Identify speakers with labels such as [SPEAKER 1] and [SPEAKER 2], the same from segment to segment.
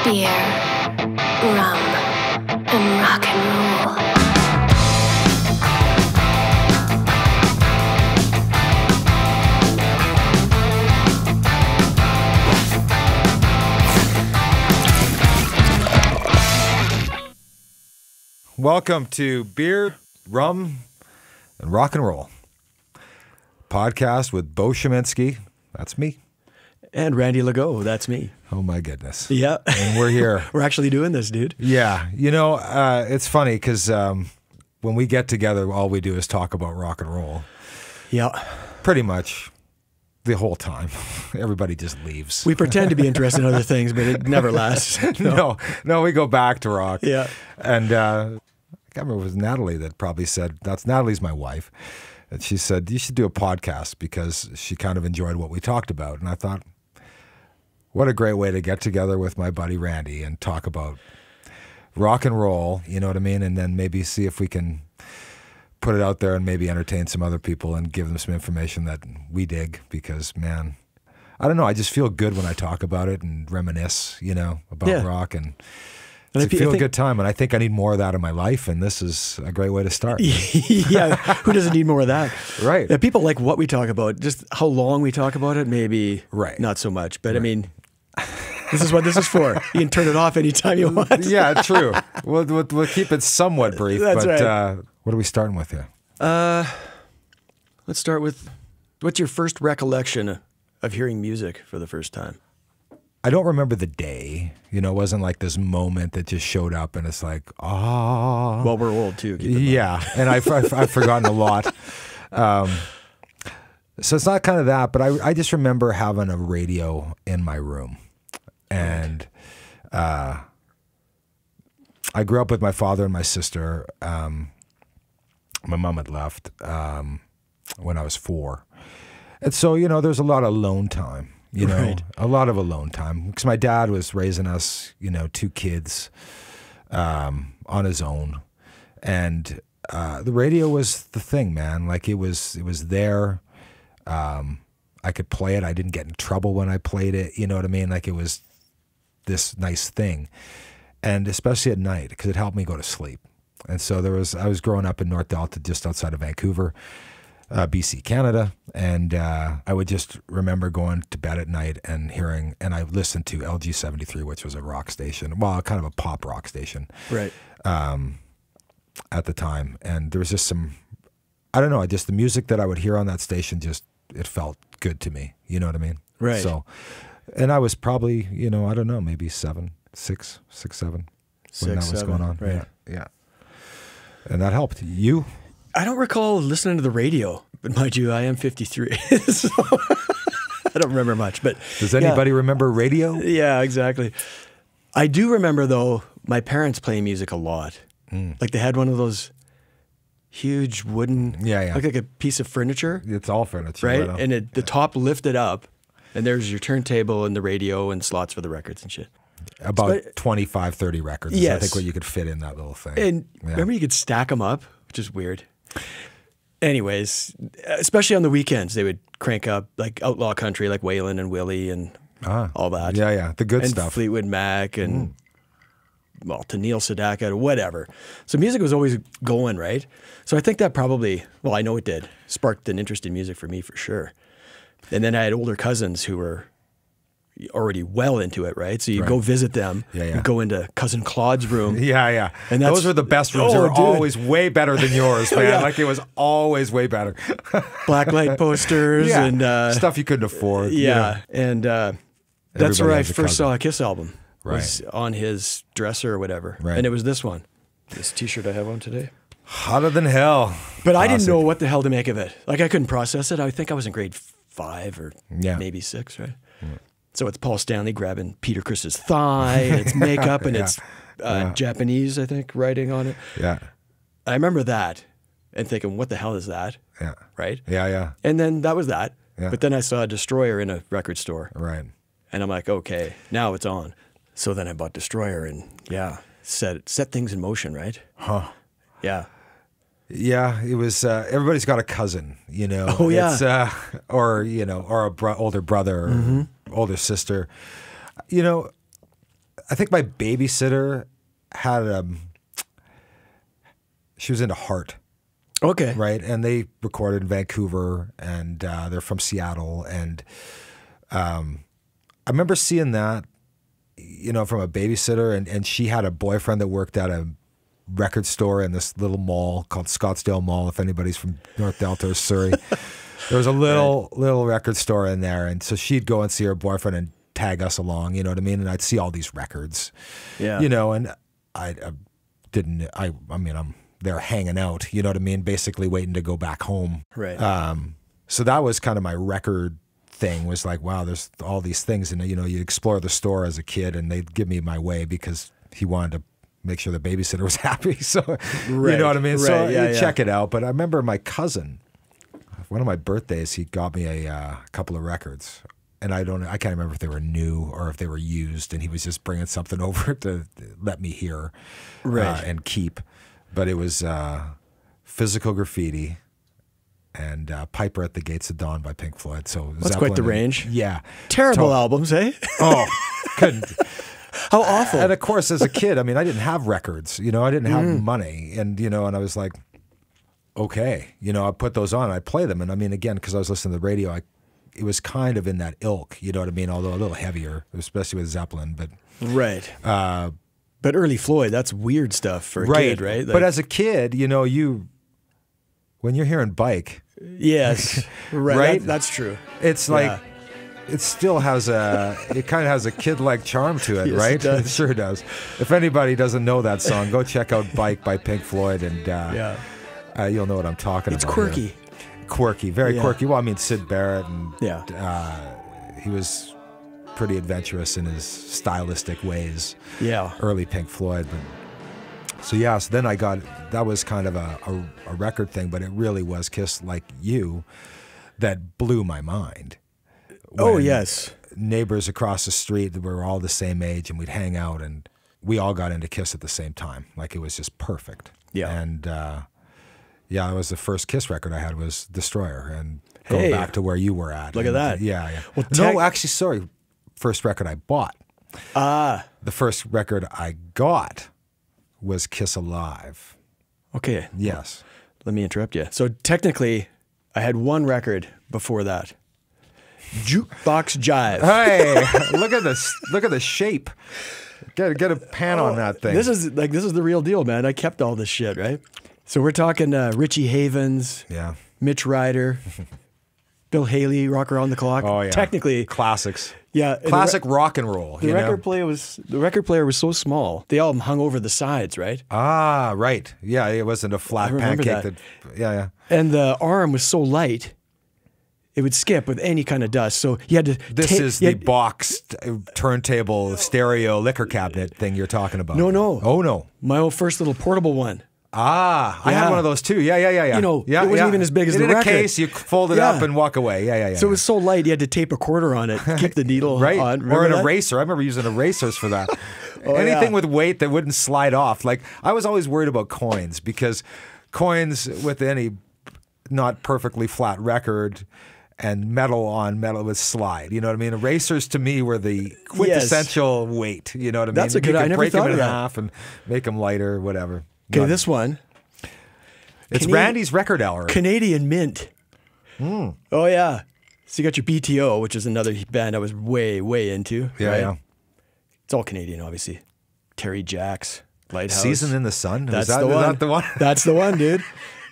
[SPEAKER 1] beer, rum, and rock and roll.
[SPEAKER 2] Welcome to Beer, Rum, and Rock and Roll podcast with Beau Shiminsky. That's me.
[SPEAKER 3] And Randy Legault. That's me.
[SPEAKER 2] Oh my goodness.
[SPEAKER 3] Yeah.
[SPEAKER 2] And we're here.
[SPEAKER 3] We're actually doing this, dude.
[SPEAKER 2] Yeah. You know, it's funny because when we get together, all we do is talk about rock and roll.
[SPEAKER 3] Yeah.
[SPEAKER 2] Pretty much the whole time. Everybody just leaves.
[SPEAKER 3] We pretend to be interested in other things, but it never lasts.
[SPEAKER 2] No, we go back to rock.
[SPEAKER 3] Yeah.
[SPEAKER 2] And I can't remember, it was Natalie that probably said, Natalie's my wife. And she said, you should do a podcast because she kind of enjoyed what we talked about. And I thought, what a great way to get together with my buddy Randy and talk about rock and roll, you know what I mean? And then maybe see if we can put it out there and maybe entertain some other people and give them some information that we dig because, man, I don't know. I just feel good when I talk about it and reminisce, you know, about rock and I feel a good time. And I think I need more of that in my life. And this is a great way to start.
[SPEAKER 3] Yeah. Who doesn't need more of that?
[SPEAKER 2] Right.
[SPEAKER 3] Yeah, people like what we talk about, just how long we talk about it, maybe not so much. But I mean, this is what this is for. You can turn it off anytime you want.
[SPEAKER 2] Yeah, true. We'll keep it somewhat brief.
[SPEAKER 3] That's
[SPEAKER 2] but
[SPEAKER 3] right.
[SPEAKER 2] What are we starting with here?
[SPEAKER 3] Let's start with, what's your first recollection of hearing music for the first time?
[SPEAKER 2] I don't remember the day. You know, it wasn't like this moment that just showed up and it's like, oh.
[SPEAKER 3] Well, we're old too.
[SPEAKER 2] Yeah, and I've forgotten a lot. So it's not kind of that, but I just remember having a radio in my room. And I grew up with my father and my sister. My mom had left when I was 4. And so, you know, there's a lot of alone time, you know, a lot of alone time. Because my dad was raising us, you know, 2 kids on his own. And the radio was the thing, man. Like it was there. I could play it. I didn't get in trouble when I played it. You know what I mean? Like it was this nice thing. And especially at night, because it helped me go to sleep. And so I was growing up in North Delta, just outside of Vancouver, BC, Canada. And I would just remember going to bed at night and I listened to LG 73, which was a rock station. Well, kind of a pop rock station.
[SPEAKER 3] Right.
[SPEAKER 2] At the time. And there was just some, I don't know, just the music that I would hear on that station, it felt good to me. You know what I mean?
[SPEAKER 3] Right.
[SPEAKER 2] So, and I was probably, you know, I don't know, maybe 7, 6, 7 when that was going on.
[SPEAKER 3] Right.
[SPEAKER 2] Yeah. And that helped. You?
[SPEAKER 3] I don't recall listening to the radio, but mind you, I am 53. So I don't remember much. But
[SPEAKER 2] does anybody remember radio?
[SPEAKER 3] Yeah, exactly. I do remember, though, my parents playing music a lot. Like they had one of those huge wooden, like a piece of furniture.
[SPEAKER 2] It's all furniture.
[SPEAKER 3] Right? And the top lifted up, and there's your turntable and the radio and slots for the records and shit.
[SPEAKER 2] About 25, 30 records is I think what you could fit in that little thing.
[SPEAKER 3] And remember you could stack them up, which is weird. Anyways, especially on the weekends, they would crank up like outlaw country, like Waylon and Willie and all that.
[SPEAKER 2] Yeah, the good
[SPEAKER 3] and
[SPEAKER 2] stuff.
[SPEAKER 3] Fleetwood Mac and, well, to Neil Sedaka or whatever. So music was always going, right? So I think that probably, well, I know it did, sparked an interest in music for me for sure. And then I had older cousins who were already well into it, right? So you go visit them, you go into Cousin Claude's room.
[SPEAKER 2] Yeah.
[SPEAKER 3] And
[SPEAKER 2] those were the best rooms. They were always way better than yours, man. Like it was always way better.
[SPEAKER 3] Blacklight posters and
[SPEAKER 2] stuff you couldn't afford.
[SPEAKER 3] Yeah. And that's where I first saw a Kiss album.
[SPEAKER 2] Right.
[SPEAKER 3] Was on his dresser or whatever. Right. And it was this one. This t-shirt I have on today.
[SPEAKER 2] Hotter than hell.
[SPEAKER 3] But I didn't know what the hell to make of it. Like I couldn't process it. I think I was in grade 5 or maybe 6, right? Yeah. So it's Paul Stanley grabbing Peter Criss's thigh, and it's makeup, and it's Japanese, I think, writing on it.
[SPEAKER 2] Yeah.
[SPEAKER 3] I remember that and thinking, what the hell is that?
[SPEAKER 2] Yeah.
[SPEAKER 3] Right?
[SPEAKER 2] Yeah.
[SPEAKER 3] And then that was that.
[SPEAKER 2] Yeah.
[SPEAKER 3] But then I saw Destroyer in a record store.
[SPEAKER 2] Right.
[SPEAKER 3] And I'm like, okay, now it's on. So then I bought Destroyer and set things in motion, right?
[SPEAKER 2] Huh.
[SPEAKER 3] Yeah.
[SPEAKER 2] Yeah, it was. Everybody's got a cousin, you know.
[SPEAKER 3] Oh yeah.
[SPEAKER 2] It's, or you know, or a older brother, or older sister. You know, I think my babysitter had she was into Heart.
[SPEAKER 3] Okay.
[SPEAKER 2] Right. And they recorded in Vancouver, and they're from Seattle. And I remember seeing that, you know, from a babysitter, and she had a boyfriend that worked at a record store in this little mall called Scottsdale Mall. If anybody's from North Delta or Surrey, there was a little record store in there. And so she'd go and see her boyfriend and tag us along, you know what I mean? And I'd see all these records, you know, and I mean, I'm there hanging out, you know what I mean? Basically waiting to go back home.
[SPEAKER 3] Right.
[SPEAKER 2] So that was kind of my record thing, was like, wow, there's all these things. And, you know, you explore the store as a kid, and they'd give me my way because he wanted to make sure the babysitter was happy. So, you know what I mean? So you check it out. But I remember my cousin, one of my birthdays, he got me a couple of records. And I can't remember if they were new or if they were used, and he was just bringing something over to let me hear and keep. But it was Physical Graffiti and Piper at the Gates of Dawn by Pink Floyd. So
[SPEAKER 3] that's
[SPEAKER 2] Zeppelin
[SPEAKER 3] quite the range.
[SPEAKER 2] Yeah.
[SPEAKER 3] Terrible albums, eh?
[SPEAKER 2] Oh, couldn't.
[SPEAKER 3] How awful.
[SPEAKER 2] And of course, as a kid, I mean, I didn't have records, you know, I didn't have money. And, you know, and I was like, okay, you know, I put those on, I play them. And I mean, again, because I was listening to the radio, it was kind of in that ilk, you know what I mean? Although a little heavier, especially with Zeppelin. But
[SPEAKER 3] right. But early Floyd, that's weird stuff for a kid, right? Like,
[SPEAKER 2] but as a kid, you know, when you're hearing Bike.
[SPEAKER 3] Yes. Right. That's true.
[SPEAKER 2] It's like, it still has it kind of has a kid-like charm to it,
[SPEAKER 3] yes,
[SPEAKER 2] right?
[SPEAKER 3] It
[SPEAKER 2] sure does. If anybody doesn't know that song, go check out Bike by Pink Floyd, and you'll know what I'm talking about.
[SPEAKER 3] It's quirky.
[SPEAKER 2] Here. Quirky, very quirky. Well, I mean, Syd Barrett, and he was pretty adventurous in his stylistic ways. Yeah, early Pink Floyd. But, so then that was kind of a record thing, but it really was Kiss Like You that blew my mind.
[SPEAKER 3] Oh yes,
[SPEAKER 2] neighbors across the street that were all the same age, and we'd hang out, and we all got into Kiss at the same time. Like, it was just perfect. Yeah, and. Yeah, it was the first Kiss record I had was Destroyer, and going back to where you were at.
[SPEAKER 3] Look at that.
[SPEAKER 2] Yeah. Well, no, actually, sorry. First record I bought. The first record I got was Kiss Alive.
[SPEAKER 3] Okay.
[SPEAKER 2] Yes.
[SPEAKER 3] Let me interrupt you. So technically, I had one record before that. Jukebox Jive.
[SPEAKER 2] Hey, look at this. Look at the shape. Get a pan on that thing.
[SPEAKER 3] This is the real deal, man. I kept all this shit, right? So we're talking Richie Havens, Mitch Ryder, Bill Haley, Rock Around the Clock.
[SPEAKER 2] Oh yeah,
[SPEAKER 3] technically
[SPEAKER 2] classics.
[SPEAKER 3] Yeah,
[SPEAKER 2] classic rock and roll.
[SPEAKER 3] The record player was so small. The album hung over the sides, right?
[SPEAKER 2] Ah, right. Yeah, it wasn't a flat pancake. Yeah.
[SPEAKER 3] And the arm was so light, it would skip with any kind of dust. So you had to.
[SPEAKER 2] This is the boxed turntable stereo liquor cabinet thing you're talking about.
[SPEAKER 3] No.
[SPEAKER 2] Oh no.
[SPEAKER 3] My old first little portable one.
[SPEAKER 2] I had one of those too. Yeah.
[SPEAKER 3] You know, it wasn't even as big as the record.
[SPEAKER 2] In a case, you fold it up and walk away. Yeah.
[SPEAKER 3] So it was so light, you had to tape a quarter on it, keep the needle on.
[SPEAKER 2] Or an eraser. I remember using erasers for that. Anything with weight that wouldn't slide off. Like, I was always worried about coins, because coins with any not perfectly flat record and metal on metal would slide. You know what I mean? Erasers to me were the quintessential weight. You know what I mean?
[SPEAKER 3] That's a good. I never
[SPEAKER 2] break
[SPEAKER 3] thought
[SPEAKER 2] them
[SPEAKER 3] of
[SPEAKER 2] in
[SPEAKER 3] that.
[SPEAKER 2] half and make them lighter, whatever.
[SPEAKER 3] Okay, this one.
[SPEAKER 2] It's Randy's record hour.
[SPEAKER 3] Canadian Mint. Oh yeah. So you got your BTO, which is another band I was way into. Yeah. It's all Canadian, obviously. Terry Jacks, Lighthouse.
[SPEAKER 2] Season in the Sun.
[SPEAKER 3] That's the one. Is that the one? That's the one, dude.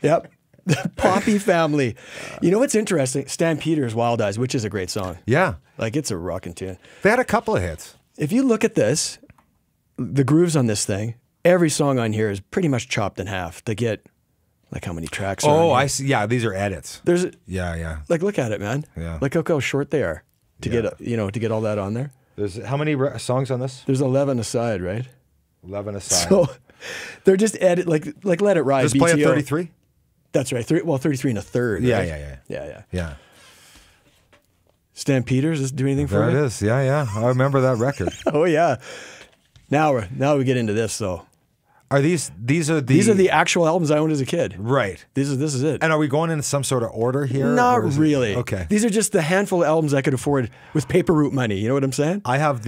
[SPEAKER 3] Yep. The Poppy Family. You know what's interesting? Stan Peters' Wild Eyes, which is a great song.
[SPEAKER 2] Yeah.
[SPEAKER 3] Like, it's a rockin' tune.
[SPEAKER 2] They had a couple of hits.
[SPEAKER 3] If you look at this, the grooves on this thing, every song on here is pretty much chopped in half to get, like, how many tracks are on here.
[SPEAKER 2] I see. Yeah, these are edits. Yeah.
[SPEAKER 3] Like, look at it, man.
[SPEAKER 2] Yeah.
[SPEAKER 3] Like, look how short they are to get all that on there.
[SPEAKER 2] There's how many songs on this?
[SPEAKER 3] There's 11 aside, right?
[SPEAKER 2] 11 aside.
[SPEAKER 3] So they're just edit like Let It Ride.
[SPEAKER 2] Just play at 33.
[SPEAKER 3] That's right. 33 and a third.
[SPEAKER 2] Yeah,
[SPEAKER 3] right?
[SPEAKER 2] Yeah.
[SPEAKER 3] Stan Peters, does it do anything for you?
[SPEAKER 2] There it is. Yeah. I remember that record.
[SPEAKER 3] Oh yeah. Now we get into this though.
[SPEAKER 2] Are these are
[SPEAKER 3] the actual albums I owned as a kid.
[SPEAKER 2] Right.
[SPEAKER 3] This is it.
[SPEAKER 2] And are we going in some sort of order here?
[SPEAKER 3] Not really.
[SPEAKER 2] Okay.
[SPEAKER 3] These are just the handful of albums I could afford with paper route money. You know what I'm saying?
[SPEAKER 2] I have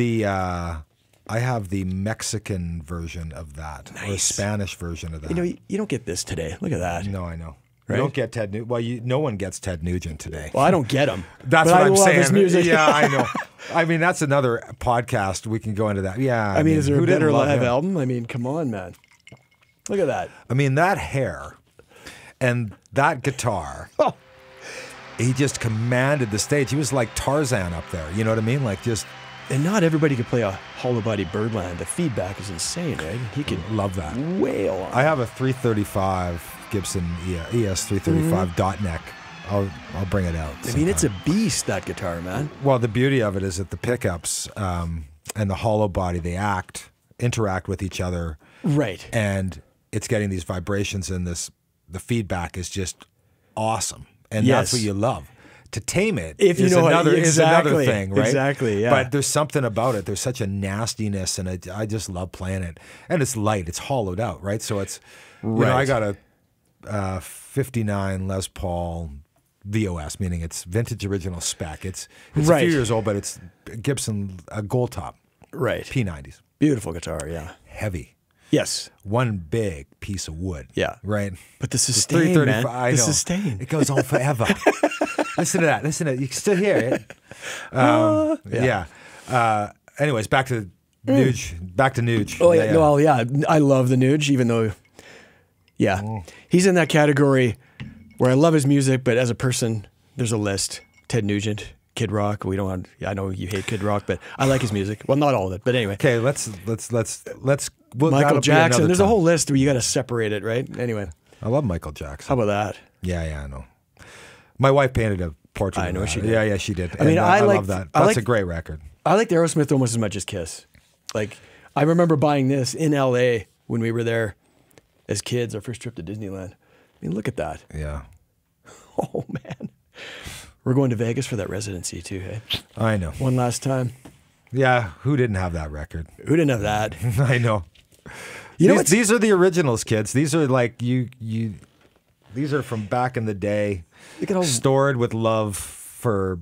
[SPEAKER 2] I have the Mexican version of that, or a Spanish version of that.
[SPEAKER 3] You know, you don't get this today. Look at that.
[SPEAKER 2] No, I know.
[SPEAKER 3] Right?
[SPEAKER 2] You don't get Ted Nugent. Well, no one gets Ted Nugent today.
[SPEAKER 3] Well, I don't get him.
[SPEAKER 2] That's
[SPEAKER 3] but
[SPEAKER 2] what
[SPEAKER 3] I
[SPEAKER 2] I'm
[SPEAKER 3] love
[SPEAKER 2] saying.
[SPEAKER 3] His music.
[SPEAKER 2] Yeah, I know. I mean, that's another podcast. We can go into that. Yeah.
[SPEAKER 3] I mean, is there
[SPEAKER 2] who
[SPEAKER 3] a better
[SPEAKER 2] didn't love
[SPEAKER 3] live
[SPEAKER 2] him?
[SPEAKER 3] album? I mean, come on, man. Look at that.
[SPEAKER 2] I mean, that hair and that guitar.
[SPEAKER 3] Oh.
[SPEAKER 2] He just commanded the stage. He was like Tarzan up there. You know what I mean? Like just.
[SPEAKER 3] And not everybody could play a hollow body Birdland. The feedback is insane, right? He could
[SPEAKER 2] love that.
[SPEAKER 3] wail on.
[SPEAKER 2] I have a 335 Gibson ES 335 dot neck. I'll bring it out.
[SPEAKER 3] I mean, it's a beast, that guitar, man.
[SPEAKER 2] Well, the beauty of it is that the pickups and the hollow body, they interact with each other.
[SPEAKER 3] Right.
[SPEAKER 2] And it's getting these vibrations, and the feedback is just awesome. And
[SPEAKER 3] Yes.
[SPEAKER 2] that's what you love. To tame it
[SPEAKER 3] If you
[SPEAKER 2] is
[SPEAKER 3] know
[SPEAKER 2] another
[SPEAKER 3] exactly,
[SPEAKER 2] thing, right?
[SPEAKER 3] Exactly, yeah.
[SPEAKER 2] But there's something about it. There's such a nastiness, and I just love playing it. And it's light. It's hollowed out, right? So it's, you know, I got a 59 Les Paul VOS, meaning it's vintage original spec. It's a few years old, but it's Gibson gold top.
[SPEAKER 3] Right.
[SPEAKER 2] P90s.
[SPEAKER 3] Beautiful guitar, yeah.
[SPEAKER 2] Heavy.
[SPEAKER 3] Yes.
[SPEAKER 2] One big piece of wood.
[SPEAKER 3] Yeah.
[SPEAKER 2] Right.
[SPEAKER 3] But the sustain, man.
[SPEAKER 2] I
[SPEAKER 3] the
[SPEAKER 2] know.
[SPEAKER 3] sustain.
[SPEAKER 2] It goes on forever. Listen to that. Listen to it. You can still hear it. Yeah. Anyways, back to Nuge. Back to Nuge.
[SPEAKER 3] Oh, yeah. Well, yeah. I love the Nuge, even though, he's in that category where I love his music, but as a person, there's a list. Ted Nugent, Kid Rock. We don't want, I know you hate Kid Rock, but I like his music. Well, not all of it, but anyway.
[SPEAKER 2] Okay, let's
[SPEAKER 3] Michael Jackson. There's a whole list where you got to separate it, right? Anyway.
[SPEAKER 2] I love Michael Jackson.
[SPEAKER 3] How about that?
[SPEAKER 2] Yeah, I know. My wife painted a portrait.
[SPEAKER 3] I know
[SPEAKER 2] of that.
[SPEAKER 3] she did.
[SPEAKER 2] Yeah, she did.
[SPEAKER 3] I mean,
[SPEAKER 2] I love that. That's a great record.
[SPEAKER 3] I liked Aerosmith almost as much as Kiss. Like, I remember buying this in LA when we were there as kids, our first trip to Disneyland. I mean, look at that.
[SPEAKER 2] Yeah.
[SPEAKER 3] Oh, man. We're going to Vegas for that residency, too, hey?
[SPEAKER 2] I know.
[SPEAKER 3] One last time.
[SPEAKER 2] Yeah, who didn't have that record?
[SPEAKER 3] Who didn't have that?
[SPEAKER 2] I know. These are the originals, kids. These are like these are from back in the day.
[SPEAKER 3] Look at how
[SPEAKER 2] stored with love for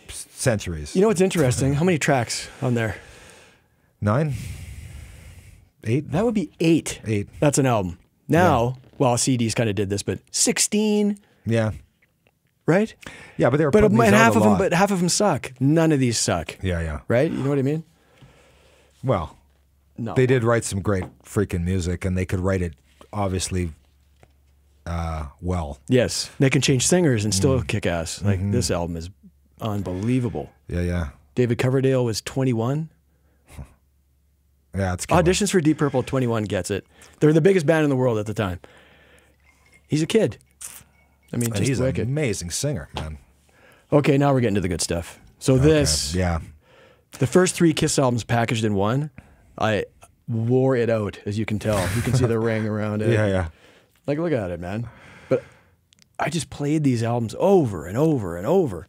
[SPEAKER 2] centuries.
[SPEAKER 3] You know what's interesting? How many tracks on there?
[SPEAKER 2] 9? 8?
[SPEAKER 3] That would be 8.
[SPEAKER 2] 8.
[SPEAKER 3] That's an album. Now, well, CDs kind of did this, but 16.
[SPEAKER 2] Yeah.
[SPEAKER 3] Right?
[SPEAKER 2] Yeah, but they were
[SPEAKER 3] but
[SPEAKER 2] putting these
[SPEAKER 3] half
[SPEAKER 2] out a
[SPEAKER 3] of them,
[SPEAKER 2] lot.
[SPEAKER 3] but half of them suck. None of these suck.
[SPEAKER 2] Yeah.
[SPEAKER 3] Right? You know what I mean?
[SPEAKER 2] Well,
[SPEAKER 3] no.
[SPEAKER 2] They did write some great freaking music, and they could write it obviously well.
[SPEAKER 3] Yes, they can change singers and still kick ass. Like this album is unbelievable.
[SPEAKER 2] Yeah.
[SPEAKER 3] David Coverdale was 21.
[SPEAKER 2] Yeah, it's killer.
[SPEAKER 3] Auditions for Deep Purple, 21 gets it. They're the biggest band in the world at the time. He's a kid. I mean, just
[SPEAKER 2] he's
[SPEAKER 3] wicked.
[SPEAKER 2] an amazing singer, man.
[SPEAKER 3] Okay, now we're getting to the good stuff. So this,
[SPEAKER 2] yeah,
[SPEAKER 3] the first 3 Kiss albums packaged in one, I wore it out, as you can tell. You can see the ring around it.
[SPEAKER 2] Yeah.
[SPEAKER 3] Like, look at it, man. But I just played these albums over and over and over.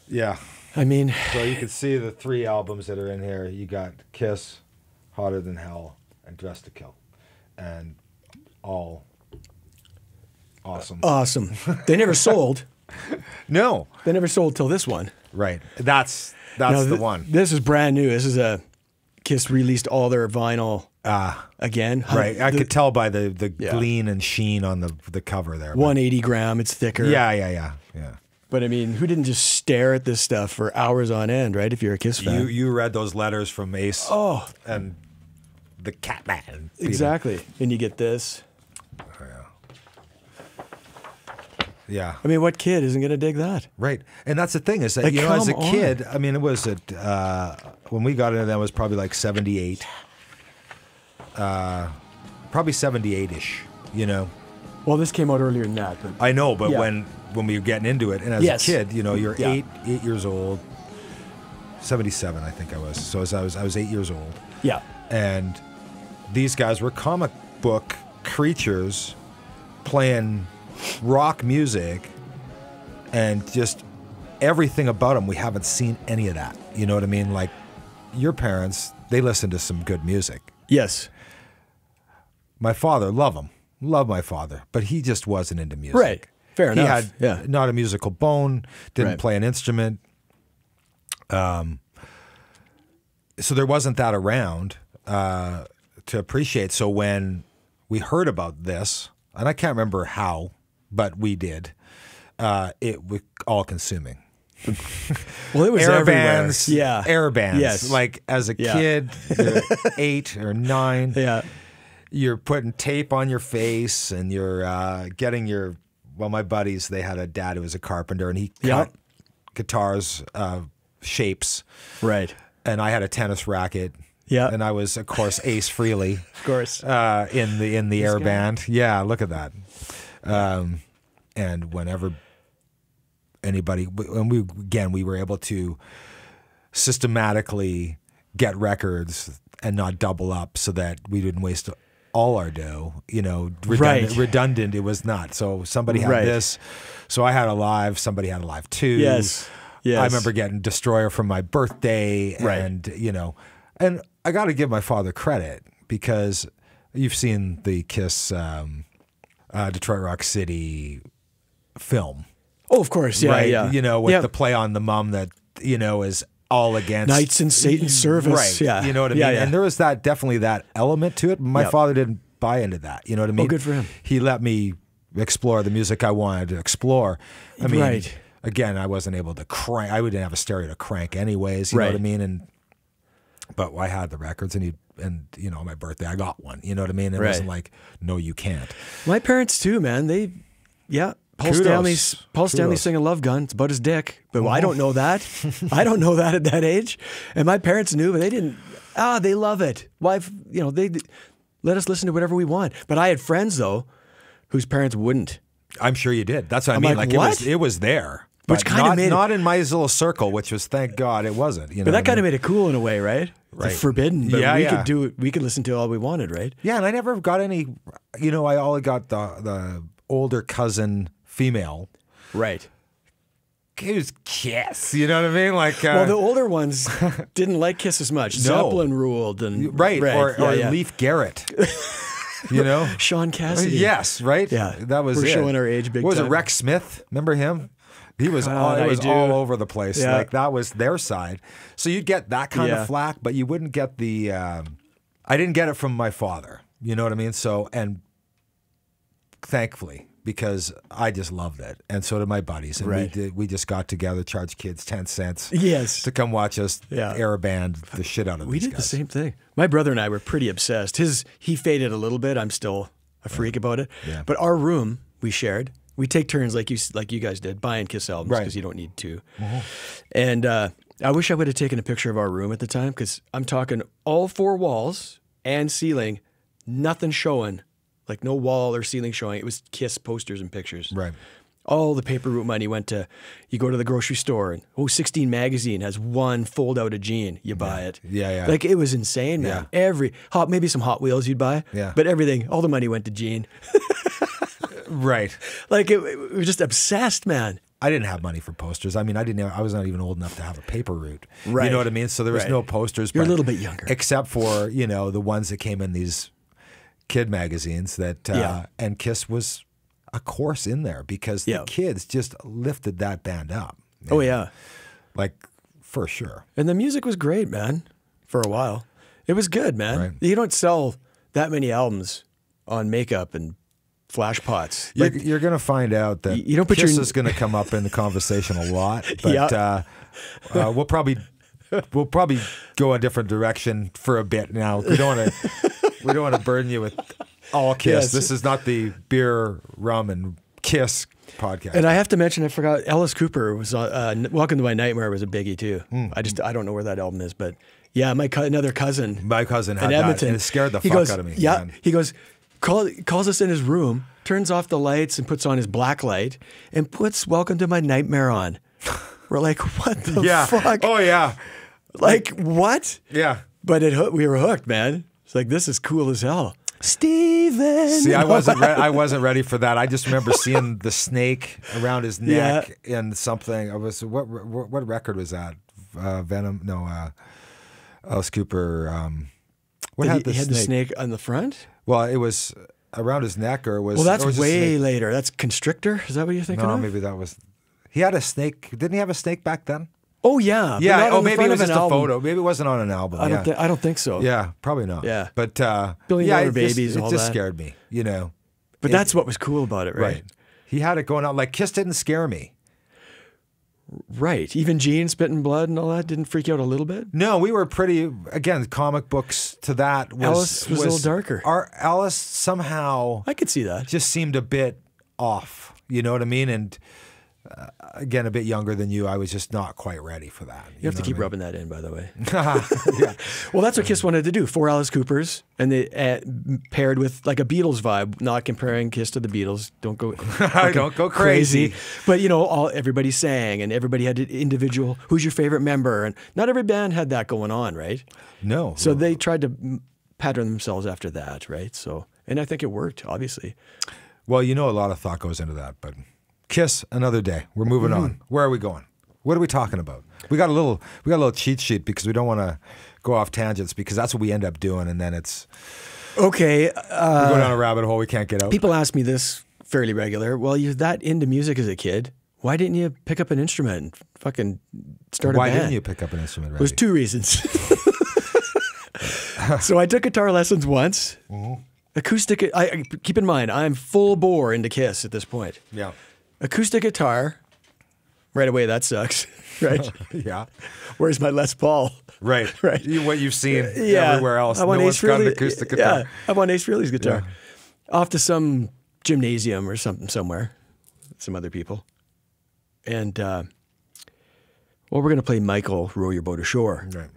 [SPEAKER 2] Yeah.
[SPEAKER 3] I mean,
[SPEAKER 2] so you can see the 3 albums that are in here. You got Kiss, Hotter Than Hell, and Dress to Kill, and all awesome.
[SPEAKER 3] Awesome. They never sold.
[SPEAKER 2] No,
[SPEAKER 3] they never sold till this one.
[SPEAKER 2] Right. That's the one.
[SPEAKER 3] This is brand new. This is a Kiss released all their vinyl again.
[SPEAKER 2] Right. I could tell by the gleam and sheen on the cover there.
[SPEAKER 3] 180 gram. It's thicker.
[SPEAKER 2] Yeah.
[SPEAKER 3] But I mean, who didn't just stare at this stuff for hours on end, right? If you're a Kiss fan.
[SPEAKER 2] You read those letters from Ace.
[SPEAKER 3] Oh.
[SPEAKER 2] And the Catman.
[SPEAKER 3] Exactly. And you get this.
[SPEAKER 2] Oh, yeah.
[SPEAKER 3] I mean, what kid isn't going to dig that?
[SPEAKER 2] Right. And that's the thing is that,
[SPEAKER 3] like,
[SPEAKER 2] you know, as a
[SPEAKER 3] come
[SPEAKER 2] kid, I mean, it was when we got into that, it was probably like 78. Probably 78-ish, you know.
[SPEAKER 3] Well, this came out earlier than that. But
[SPEAKER 2] I know, but when we were getting into it, and as a kid, you know, you're 8 years old. 77, I think I was. So I was 8 years old.
[SPEAKER 3] Yeah.
[SPEAKER 2] And these guys were comic book creatures playing rock music, and just everything about them, we haven't seen any of that. You know what I mean? Like, your parents, they listened to some good music.
[SPEAKER 3] Yes.
[SPEAKER 2] My father, love my father, but he just wasn't into music.
[SPEAKER 3] Right. Fair enough.
[SPEAKER 2] He had not a musical bone, didn't play an instrument. so there wasn't that around to appreciate. So when we heard about this, and I can't remember how, but we did, it was all consuming.
[SPEAKER 3] Well, it was
[SPEAKER 2] air
[SPEAKER 3] everywhere.
[SPEAKER 2] bands,
[SPEAKER 3] Yeah.
[SPEAKER 2] air bands.
[SPEAKER 3] Yes.
[SPEAKER 2] Like as a
[SPEAKER 3] Yeah.
[SPEAKER 2] kid, you're 8 or 9.
[SPEAKER 3] Yeah.
[SPEAKER 2] You're putting tape on your face, and you're getting your. Well, my buddies, they had a dad who was a carpenter, and he cut guitars shapes.
[SPEAKER 3] Right.
[SPEAKER 2] And I had a tennis racket.
[SPEAKER 3] Yeah.
[SPEAKER 2] And I was, of course, Ace Frehley.
[SPEAKER 3] Of course.
[SPEAKER 2] In the air band. Yeah, look at that. And whenever anybody, and we were able to systematically get records and not double up so that we didn't waste all our dough, redundant. It was not. So somebody had this. So I had a live, somebody had a live too.
[SPEAKER 3] Yes. Yes.
[SPEAKER 2] I remember getting Destroyer for my birthday, and and I got to give my father credit because you've seen the Kiss Detroit Rock City film.
[SPEAKER 3] Oh, of course, yeah,
[SPEAKER 2] right?
[SPEAKER 3] yeah.
[SPEAKER 2] With the play on the mum that is all against
[SPEAKER 3] Knights in Satan's service,
[SPEAKER 2] right?
[SPEAKER 3] Yeah,
[SPEAKER 2] You know what I mean?
[SPEAKER 3] Yeah.
[SPEAKER 2] And there was definitely that element to it. My father didn't buy into that. You know what I mean?
[SPEAKER 3] Oh, good for him.
[SPEAKER 2] He let me explore the music I wanted to explore. I mean,
[SPEAKER 3] Right.
[SPEAKER 2] Again, I wasn't able to crank. I wouldn't have a stereo to crank anyways. You know what I mean? But I had the records, and on my birthday I got one. You know what I mean? It wasn't like, no, you can't.
[SPEAKER 3] My parents too, man. Paul Stanley singing Love Gun. It's about his dick. But I don't know that. I don't know that at that age. And my parents knew, but they didn't. They love it. Why? They let us listen to whatever we want. But I had friends though, whose parents wouldn't.
[SPEAKER 2] I'm sure you did. That's what I
[SPEAKER 3] I'm
[SPEAKER 2] mean.
[SPEAKER 3] like,
[SPEAKER 2] Like
[SPEAKER 3] what?
[SPEAKER 2] it was there.
[SPEAKER 3] Which
[SPEAKER 2] But
[SPEAKER 3] kinda made it-
[SPEAKER 2] not in my little circle, which was, thank God it wasn't.
[SPEAKER 3] But that kind of made it cool in a way, right?
[SPEAKER 2] Right.
[SPEAKER 3] It's forbidden, but
[SPEAKER 2] Yeah,
[SPEAKER 3] we
[SPEAKER 2] yeah.
[SPEAKER 3] could do it. We could listen to all we wanted, right?
[SPEAKER 2] Yeah, and I never got any. I only got the older cousin female.
[SPEAKER 3] Right.
[SPEAKER 2] It was Kiss. You know what I mean? Like,
[SPEAKER 3] Well, the older ones didn't like Kiss as much. Zeppelin ruled, and
[SPEAKER 2] right, or
[SPEAKER 3] yeah.
[SPEAKER 2] Leaf Garrett.
[SPEAKER 3] Sean Cassidy.
[SPEAKER 2] Yes, right.
[SPEAKER 3] Yeah,
[SPEAKER 2] that was
[SPEAKER 3] we're
[SPEAKER 2] it.
[SPEAKER 3] showing our age big
[SPEAKER 2] What was
[SPEAKER 3] time.
[SPEAKER 2] it? Rex Smith. Remember him? He was
[SPEAKER 3] God,
[SPEAKER 2] it was
[SPEAKER 3] I do.
[SPEAKER 2] all over the place.
[SPEAKER 3] Yeah.
[SPEAKER 2] Like that was their side. So you'd get that kind
[SPEAKER 3] Yeah.
[SPEAKER 2] of flack, but you wouldn't get the. I didn't get it from my father. You know what I mean? So, and thankfully, because I just loved it, and so did my buddies, and
[SPEAKER 3] Right.
[SPEAKER 2] we just got together, charged kids 10 cents,
[SPEAKER 3] Yes.
[SPEAKER 2] to come watch us air band the shit out of
[SPEAKER 3] We
[SPEAKER 2] these
[SPEAKER 3] did
[SPEAKER 2] guys.
[SPEAKER 3] the same thing. My brother and I were pretty obsessed. He faded a little bit. I'm still a freak about it.
[SPEAKER 2] Yeah.
[SPEAKER 3] But our room we shared. We take turns like you guys did buying Kiss albums
[SPEAKER 2] Right.
[SPEAKER 3] because you don't need to. And I wish I would have taken a picture of our room at the time because I'm talking all 4 walls and ceiling, nothing showing, like no wall or ceiling showing. It was Kiss posters and pictures.
[SPEAKER 2] Right.
[SPEAKER 3] All the paper route money went to, you go to the grocery store and 16 magazine has one fold out of jean, you buy it.
[SPEAKER 2] Yeah, yeah.
[SPEAKER 3] Like it was insane, man. Maybe some Hot Wheels you'd buy,
[SPEAKER 2] Yeah.
[SPEAKER 3] but everything, all the money went to jean.
[SPEAKER 2] Right.
[SPEAKER 3] Like it was just obsessed, man.
[SPEAKER 2] I didn't have money for posters. I mean, I was not even old enough to have a paper route.
[SPEAKER 3] Right.
[SPEAKER 2] You know what I mean? So there was
[SPEAKER 3] Right.
[SPEAKER 2] no posters.
[SPEAKER 3] You're a
[SPEAKER 2] but
[SPEAKER 3] little bit younger.
[SPEAKER 2] Except for, the ones that came in these kid magazines that, and Kiss was a course in there because the kids just lifted that band up.
[SPEAKER 3] Oh, yeah.
[SPEAKER 2] Like, for sure.
[SPEAKER 3] And the music was great, man, for a while. It was good, man.
[SPEAKER 2] Right.
[SPEAKER 3] You don't sell that many albums on makeup and flash pots.
[SPEAKER 2] You're going to find out that
[SPEAKER 3] you don't put
[SPEAKER 2] Kiss
[SPEAKER 3] your-
[SPEAKER 2] is going to come up in the conversation a lot, but we'll probably go a different direction for a bit now. We don't want to burden you with all Kiss.
[SPEAKER 3] Yes.
[SPEAKER 2] This is not the beer, rum, and Kiss podcast.
[SPEAKER 3] And I have to mention, I forgot, Alice Cooper was on, Welcome to My Nightmare was a biggie too. I don't know where that album is, but yeah, another cousin.
[SPEAKER 2] My cousin had
[SPEAKER 3] in
[SPEAKER 2] that,
[SPEAKER 3] Edmonton.
[SPEAKER 2] and it scared the
[SPEAKER 3] He
[SPEAKER 2] fuck
[SPEAKER 3] goes,
[SPEAKER 2] out of me.
[SPEAKER 3] Yeah,
[SPEAKER 2] man.
[SPEAKER 3] he goes, calls us in his room, turns off the lights and puts on his black light and puts Welcome to My Nightmare on. We're like, what the fuck?
[SPEAKER 2] Oh, yeah.
[SPEAKER 3] Like, what?
[SPEAKER 2] Yeah.
[SPEAKER 3] But we were hooked, man. It's like, this is cool as hell. Steven.
[SPEAKER 2] See, I wasn't ready for that. I just remember seeing the snake around his neck and something. What record was that? Venom? No, Alice Cooper. What had the
[SPEAKER 3] he had
[SPEAKER 2] snake?
[SPEAKER 3] the snake on the front?
[SPEAKER 2] Well, it was around his neck, or was.
[SPEAKER 3] Well, that's
[SPEAKER 2] or was it
[SPEAKER 3] way
[SPEAKER 2] snake?
[SPEAKER 3] later. That's Constrictor? Is that what you're thinking
[SPEAKER 2] No,
[SPEAKER 3] of?
[SPEAKER 2] maybe that was. He had a snake. Didn't he have a snake back then?
[SPEAKER 3] Oh yeah,
[SPEAKER 2] Yeah.
[SPEAKER 3] but not
[SPEAKER 2] Oh,
[SPEAKER 3] on the
[SPEAKER 2] maybe it
[SPEAKER 3] front
[SPEAKER 2] was
[SPEAKER 3] of
[SPEAKER 2] just
[SPEAKER 3] an
[SPEAKER 2] a
[SPEAKER 3] album.
[SPEAKER 2] photo. Maybe it wasn't on an album.
[SPEAKER 3] I don't think so.
[SPEAKER 2] Yeah, probably not.
[SPEAKER 3] Yeah.
[SPEAKER 2] But
[SPEAKER 3] Billion
[SPEAKER 2] yeah,
[SPEAKER 3] Dollar
[SPEAKER 2] it
[SPEAKER 3] Babies,
[SPEAKER 2] just, it
[SPEAKER 3] all
[SPEAKER 2] just
[SPEAKER 3] that.
[SPEAKER 2] scared me, you know.
[SPEAKER 3] But that's what was cool about it, right?
[SPEAKER 2] Right. He had it going on. Like Kiss didn't scare me.
[SPEAKER 3] Right. Even Gene spitting blood and all that didn't freak you out a little bit?
[SPEAKER 2] No, we were pretty, again, comic books to that was...
[SPEAKER 3] Alice was a little darker.
[SPEAKER 2] Our Alice somehow
[SPEAKER 3] I could see that.
[SPEAKER 2] just seemed a bit off, you know what I mean? And again, a bit younger than you, I was just not quite ready for that.
[SPEAKER 3] You have to
[SPEAKER 2] know
[SPEAKER 3] keep
[SPEAKER 2] what
[SPEAKER 3] rubbing that in, by the way.
[SPEAKER 2] I mean? Yeah.
[SPEAKER 3] Well, that's what Kiss wanted to do. 4 Alice Coopers, and they paired with like a Beatles vibe, not comparing Kiss to the Beatles. Don't go,
[SPEAKER 2] Don't go crazy.
[SPEAKER 3] But you know, everybody sang, and everybody had an individual. Who's your favorite member? And not every band had that going on, right?
[SPEAKER 2] No.
[SPEAKER 3] So they tried to pattern themselves after that, right? So, and I think it worked, obviously.
[SPEAKER 2] Well, you know, a lot of thought goes into that, but Kiss, another day. We're moving on. Where are we going? What are we talking about? We got a little cheat sheet because we don't want to go off tangents because that's what we end up doing, and then it's
[SPEAKER 3] Okay.
[SPEAKER 2] we go down a rabbit hole we can't get out.
[SPEAKER 3] People ask me this fairly regular. Well, you're that into music as a kid. Why didn't you pick up an instrument and fucking start a
[SPEAKER 2] Why
[SPEAKER 3] band?
[SPEAKER 2] didn't you pick up an instrument? Randy?
[SPEAKER 3] There's 2 reasons. So I took guitar lessons once. Acoustic. Keep in mind, I'm full bore into Kiss at this point.
[SPEAKER 2] Yeah.
[SPEAKER 3] Acoustic guitar. Right away, that sucks. Right.
[SPEAKER 2] Yeah.
[SPEAKER 3] Where's my Les Paul?
[SPEAKER 2] Right.
[SPEAKER 3] Right.
[SPEAKER 2] What you've seen
[SPEAKER 3] Yeah.
[SPEAKER 2] everywhere else.
[SPEAKER 3] I'm
[SPEAKER 2] No
[SPEAKER 3] on
[SPEAKER 2] one's
[SPEAKER 3] Ace
[SPEAKER 2] got an
[SPEAKER 3] Frehley.
[SPEAKER 2] acoustic guitar.
[SPEAKER 3] Yeah. I'm on Ace Frehley's guitar. Off to some gymnasium or something somewhere. Some other people. And, well, we're going to play Michael, Row Your Boat Ashore.
[SPEAKER 2] Right.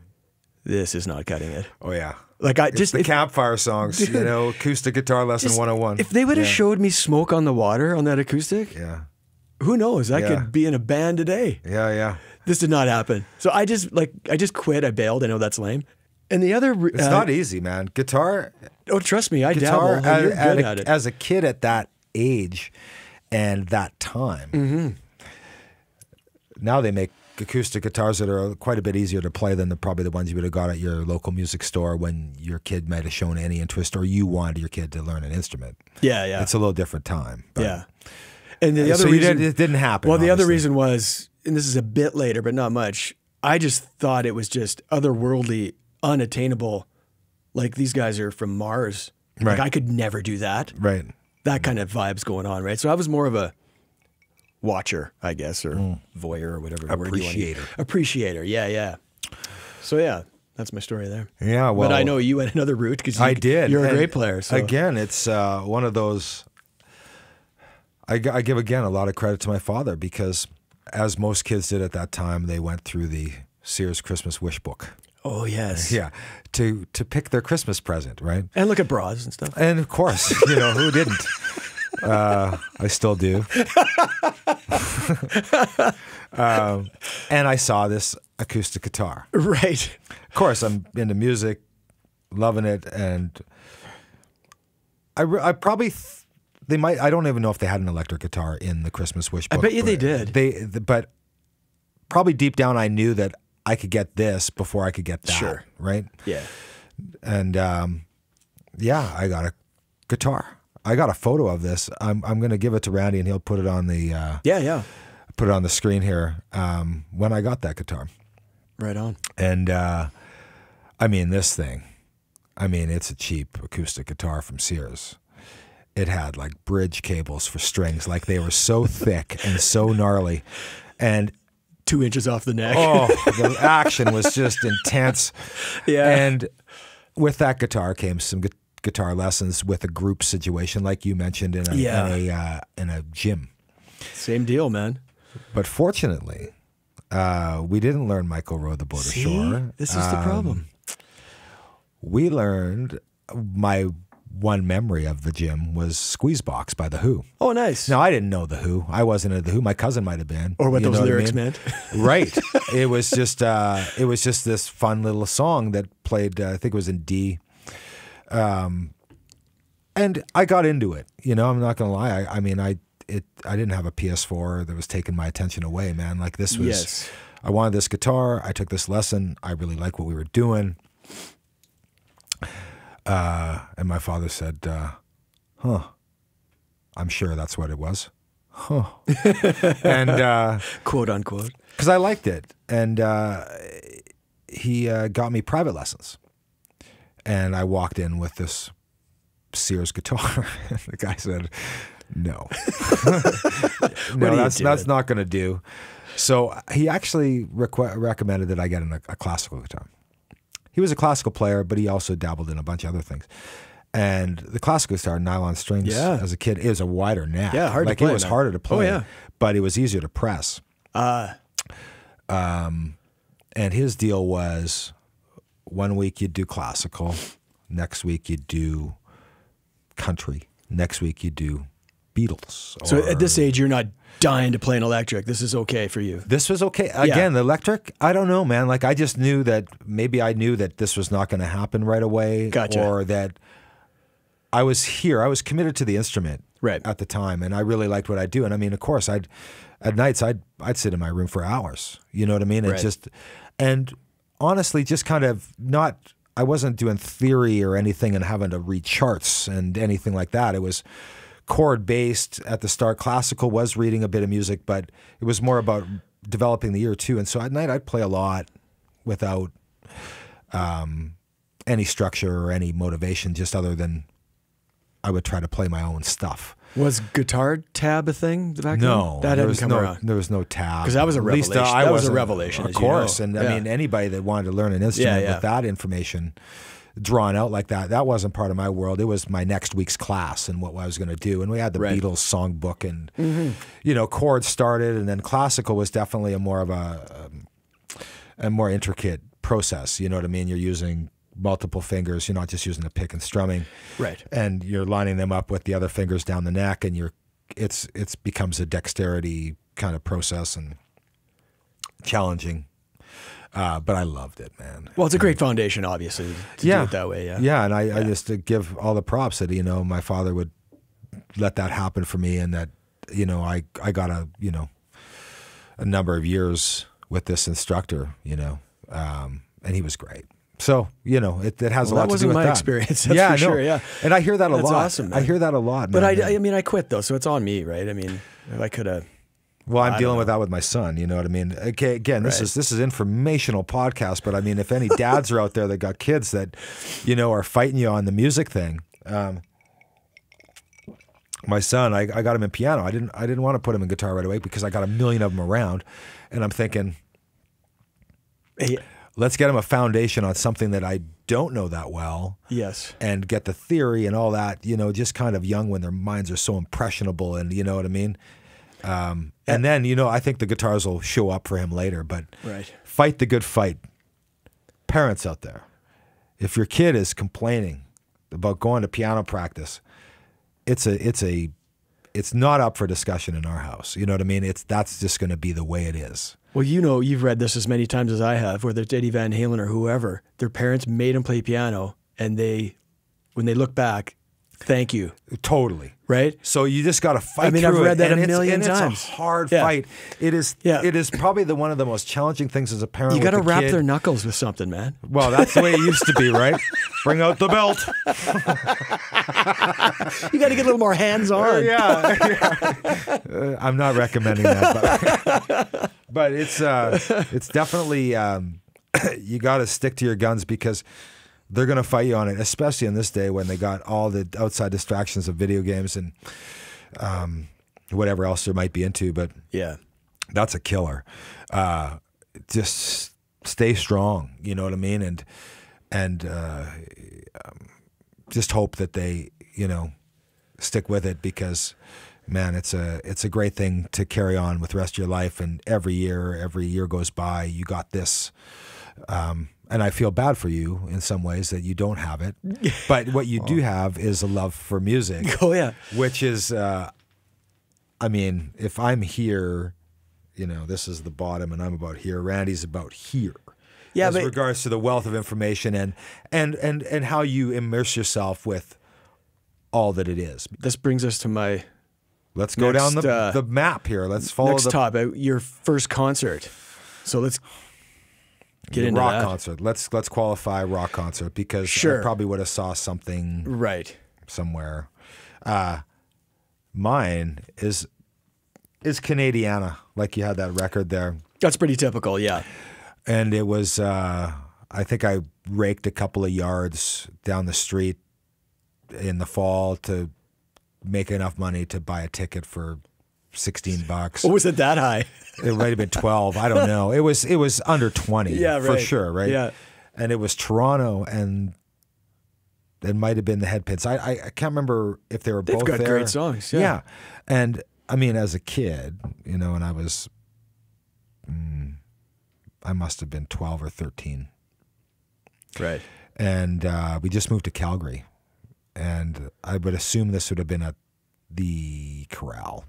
[SPEAKER 3] This is not cutting it.
[SPEAKER 2] Oh yeah.
[SPEAKER 3] Like I
[SPEAKER 2] It's
[SPEAKER 3] just
[SPEAKER 2] the campfire songs, you know, acoustic guitar lesson
[SPEAKER 3] just-
[SPEAKER 2] 101.
[SPEAKER 3] If they would have showed me Smoke on the Water on that acoustic,
[SPEAKER 2] Yeah.
[SPEAKER 3] who knows? I
[SPEAKER 2] Yeah.
[SPEAKER 3] could be in a band today.
[SPEAKER 2] Yeah, yeah.
[SPEAKER 3] This did not happen. So I just quit. I bailed. I know that's lame. And the other,
[SPEAKER 2] It's not easy, man. Guitar
[SPEAKER 3] oh, trust me, I
[SPEAKER 2] guitar
[SPEAKER 3] dabble. You're good at it.
[SPEAKER 2] as a kid at that age and that time.
[SPEAKER 3] Mm-hmm.
[SPEAKER 2] Now they make acoustic guitars that are quite a bit easier to play than probably the ones you would have got at your local music store when your kid might have shown any interest or you wanted your kid to learn an instrument.
[SPEAKER 3] Yeah, yeah.
[SPEAKER 2] It's a little different time. But,
[SPEAKER 3] Yeah. And the other
[SPEAKER 2] so
[SPEAKER 3] reason,
[SPEAKER 2] it didn't happen.
[SPEAKER 3] well, the other
[SPEAKER 2] obviously.
[SPEAKER 3] reason was, and this is a bit later, but not much. I just thought it was just otherworldly, unattainable. Like these guys are from Mars.
[SPEAKER 2] Right.
[SPEAKER 3] Like I could never do that.
[SPEAKER 2] Right.
[SPEAKER 3] That kind of vibes going on, right? So I was more of a watcher, I guess, or voyeur or whatever. word you want to use.
[SPEAKER 2] Appreciator.
[SPEAKER 3] Appreciator. Yeah, yeah. So yeah, that's my story there.
[SPEAKER 2] Yeah, well.
[SPEAKER 3] But I know you went another route because
[SPEAKER 2] I did.
[SPEAKER 3] You're a
[SPEAKER 2] And
[SPEAKER 3] great player. So.
[SPEAKER 2] Again, it's one of those. I give again a lot of credit to my father because, as most kids did at that time, they went through the Sears Christmas wish book.
[SPEAKER 3] Oh yes.
[SPEAKER 2] Yeah, to pick their Christmas present, right?
[SPEAKER 3] And look at bras and stuff.
[SPEAKER 2] And of course, you know who didn't. I still do. And I saw this acoustic guitar.
[SPEAKER 3] Right.
[SPEAKER 2] Of course, I'm into music, loving it, and I probably they might. I don't even know if they had an electric guitar in the Christmas wish book.
[SPEAKER 3] bet you they
[SPEAKER 2] but
[SPEAKER 3] did.
[SPEAKER 2] But probably deep down, I knew that I could get this before I could get that.
[SPEAKER 3] Sure.
[SPEAKER 2] Right.
[SPEAKER 3] Yeah.
[SPEAKER 2] And yeah, I got a guitar. I got a photo of this. I'm going to give it to Randy, and he'll put it on the
[SPEAKER 3] Yeah.
[SPEAKER 2] put it on the screen here. When I got that guitar,
[SPEAKER 3] Right on.
[SPEAKER 2] and I mean this thing. I mean it's a cheap acoustic guitar from Sears. It had like bridge cables for strings, like they were so thick and so gnarly, and
[SPEAKER 3] 2 inches off the neck.
[SPEAKER 2] oh, the action was just intense.
[SPEAKER 3] Yeah.
[SPEAKER 2] And with that guitar came some guitar lessons with a group situation, like you mentioned in a gym.
[SPEAKER 3] Same deal, man.
[SPEAKER 2] But fortunately, we didn't learn Michael Row the Boat Ashore.
[SPEAKER 3] This is the problem.
[SPEAKER 2] We learned my one memory of the gym was Squeezebox by The Who.
[SPEAKER 3] Oh, nice.
[SPEAKER 2] Now, I didn't know The Who. I wasn't into The Who. My cousin might have been.
[SPEAKER 3] Or what
[SPEAKER 2] You
[SPEAKER 3] those
[SPEAKER 2] know I
[SPEAKER 3] lyrics
[SPEAKER 2] mean?
[SPEAKER 3] meant.
[SPEAKER 2] Right. It was just this fun little song that played, I think it was in D. And I got into it. You know, I'm not going to lie. I mean, I didn't have a PS4 that was taking my attention away, man. Like this was,
[SPEAKER 3] Yes.
[SPEAKER 2] I wanted this guitar. I took this lesson. I really liked what we were doing. And my father said, huh, I'm sure that's what it was. And
[SPEAKER 3] quote unquote.
[SPEAKER 2] because I liked it, and he got me private lessons, and I walked in with this Sears guitar. The guy said, "No, no, that's not going to do." So he actually recommended that I get a classical guitar. He was a classical player, but he also dabbled in a bunch of other things. And the classical guitar, nylon strings, as a kid, is a wider neck.
[SPEAKER 3] Yeah, hard to play.
[SPEAKER 2] It was harder to play,
[SPEAKER 3] yeah.
[SPEAKER 2] but it was easier to press. And his deal was 1 week you'd do classical, next week you'd do country, next week you'd do Beatles.
[SPEAKER 3] So at this age, you're not dying to play an electric. This is okay for you.
[SPEAKER 2] This was okay. Again, the electric, I don't know, man. Like I just knew that maybe I knew that this was not going to happen right away.
[SPEAKER 3] Gotcha.
[SPEAKER 2] Or that I was here. I was committed to the instrument at the time, and I really liked what I do. And I mean, of course, at nights I'd sit in my room for hours. You know what I mean? And honestly, just kind of not. I wasn't doing theory or anything and having to read charts and anything like that. It was chord based at the start. Classical was reading a bit of music, but it was more about developing the ear too. And so at night I'd play a lot without any structure or any motivation, just other than I would try to play my own stuff.
[SPEAKER 3] Was guitar tab a thing back
[SPEAKER 2] No,
[SPEAKER 3] then? That hadn't come around.
[SPEAKER 2] There was no tab.
[SPEAKER 3] Because that was a revelation. That was a revelation,
[SPEAKER 2] of course. And I mean, anybody that wanted to learn an instrument with that information drawn out like that wasn't part of my world. It was my next week's class and what I was going to do. And we had the Beatles songbook, and you know, chords started, and then classical was definitely a more intricate process. You know what I mean? You're using multiple fingers. You're not just using the pick and strumming,
[SPEAKER 3] right? And
[SPEAKER 2] you're lining them up with the other fingers down the neck, and it's becomes a dexterity kind of process and challenging. But I loved it, man.
[SPEAKER 3] Well, it's a great foundation, obviously, to do it that way. Yeah,
[SPEAKER 2] and I just to give all the props that my father would let that happen for me, and that I got a number of years with this instructor, and he was great. So, it has a lot to do with that. That wasn't my
[SPEAKER 3] experience, that's for sure, yeah.
[SPEAKER 2] And I hear that a lot.
[SPEAKER 3] That's awesome, man.
[SPEAKER 2] I hear that a lot,
[SPEAKER 3] man.
[SPEAKER 2] But
[SPEAKER 3] I mean, I quit, though, so it's on me, right? I mean, if I could have...
[SPEAKER 2] Well, I'm dealing with that with my son, you know what I mean? Okay, again, this is informational podcast, but I mean, if any dads are out there that got kids that, are fighting you on the music thing, my son, I got him in piano. I didn't want to put him in guitar right away because I got a million of them around, and I'm thinking...
[SPEAKER 3] Hey,
[SPEAKER 2] let's get them a foundation on something that I don't know that well.
[SPEAKER 3] Yes.
[SPEAKER 2] And get the theory and all that, just kind of young when their minds are so impressionable, and you know what I mean? And then, I think the guitars will show up for him later, but fight the good fight. Parents out there, if your kid is complaining about going to piano practice, it's not up for discussion in our house. You know what I mean? That's just going to be the way it is.
[SPEAKER 3] Well, you've read this as many times as I have, whether it's Eddie Van Halen or whoever, their parents made them play piano, and when they look back, thank you.
[SPEAKER 2] Totally.
[SPEAKER 3] Right?
[SPEAKER 2] So you just got to fight through it.
[SPEAKER 3] I've read that a million times.
[SPEAKER 2] It's a hard fight. It is probably one of the most challenging things as a parent.
[SPEAKER 3] You got to wrap
[SPEAKER 2] kid.
[SPEAKER 3] their knuckles with something, man.
[SPEAKER 2] Well, that's the way it used to be, right? Bring out the belt.
[SPEAKER 3] You got to get a little more hands-on.
[SPEAKER 2] I'm not recommending that, but it's definitely you got to stick to your guns because they're going to fight you on it, especially in this day when they got all the outside distractions of video games and whatever else they might be into. But that's a killer. Just stay strong. You know what I mean? And just hope that they, stick with it because, man, it's a great thing to carry on with the rest of your life. And every year goes by, you got this. And I feel bad for you in some ways that you don't have it. But what you do have is a love for music.
[SPEAKER 3] Oh, yeah.
[SPEAKER 2] Which is, I mean, if I'm here, this is the bottom and I'm about here. Randy's about here. Yeah, as regards to the wealth of information and how you immerse yourself with all that it is.
[SPEAKER 3] This brings us to my...
[SPEAKER 2] Let's go down the map here. Let's follow
[SPEAKER 3] next topic, your first concert. So let's... get into
[SPEAKER 2] rock
[SPEAKER 3] that.
[SPEAKER 2] Concert. Let's qualify rock concert because I probably would have saw something somewhere. Mine is is Canadiana, like you had that record there.
[SPEAKER 3] That's pretty typical, yeah.
[SPEAKER 2] And it was, I think I raked a couple of yards down the street in the fall to make enough money to buy a ticket for $16.
[SPEAKER 3] Or was it that high?
[SPEAKER 2] It might have been 12. I don't know. It was under 20
[SPEAKER 3] yeah,
[SPEAKER 2] for
[SPEAKER 3] right.
[SPEAKER 2] sure, right?
[SPEAKER 3] Yeah.
[SPEAKER 2] And it was Toronto, and it might have been the Head Pits. I can't remember if they were both there.
[SPEAKER 3] They've got great songs, yeah.
[SPEAKER 2] Yeah. And I mean, as a kid, and I was, I must have been 12 or 13.
[SPEAKER 3] Right.
[SPEAKER 2] And we just moved to Calgary. And I would assume this would have been at the Corral.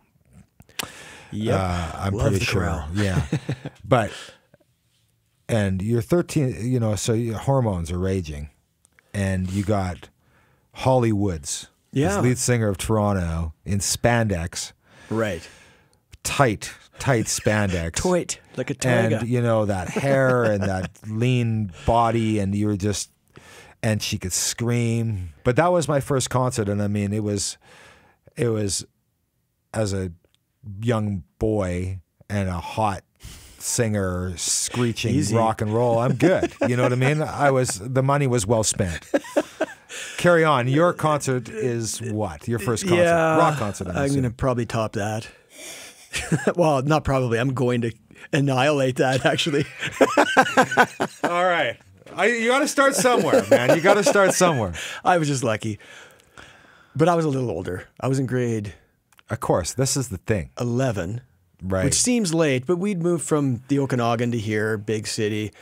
[SPEAKER 3] Yeah,
[SPEAKER 2] I'm
[SPEAKER 3] love
[SPEAKER 2] pretty
[SPEAKER 3] the
[SPEAKER 2] sure.
[SPEAKER 3] Corral.
[SPEAKER 2] Yeah. And you're 13, so your hormones are raging. And you got Holly Woods,
[SPEAKER 3] Yeah.
[SPEAKER 2] lead singer of Toronto, in spandex.
[SPEAKER 3] Right.
[SPEAKER 2] Tight spandex.
[SPEAKER 3] Toit, like a toga.
[SPEAKER 2] And, that hair and that lean body, and you were just, and she could scream. But that was my first concert, and I mean, it was as a young boy and a hot singer screeching
[SPEAKER 3] Easy.
[SPEAKER 2] rock and roll. I'm good. You know what I mean? The money was well spent. Carry on. Your concert is what? Your first concert?
[SPEAKER 3] Yeah,
[SPEAKER 2] Rock concert.
[SPEAKER 3] I'm going to probably top that. Well, not probably. I'm going to annihilate that, actually.
[SPEAKER 2] All right. You got to start somewhere, man. You got to start somewhere.
[SPEAKER 3] I was just lucky. But I was a little older. I was in grade
[SPEAKER 2] Of course. This is the thing.
[SPEAKER 3] 11,
[SPEAKER 2] Right.
[SPEAKER 3] which seems late, but we'd moved from the Okanagan to here, big city.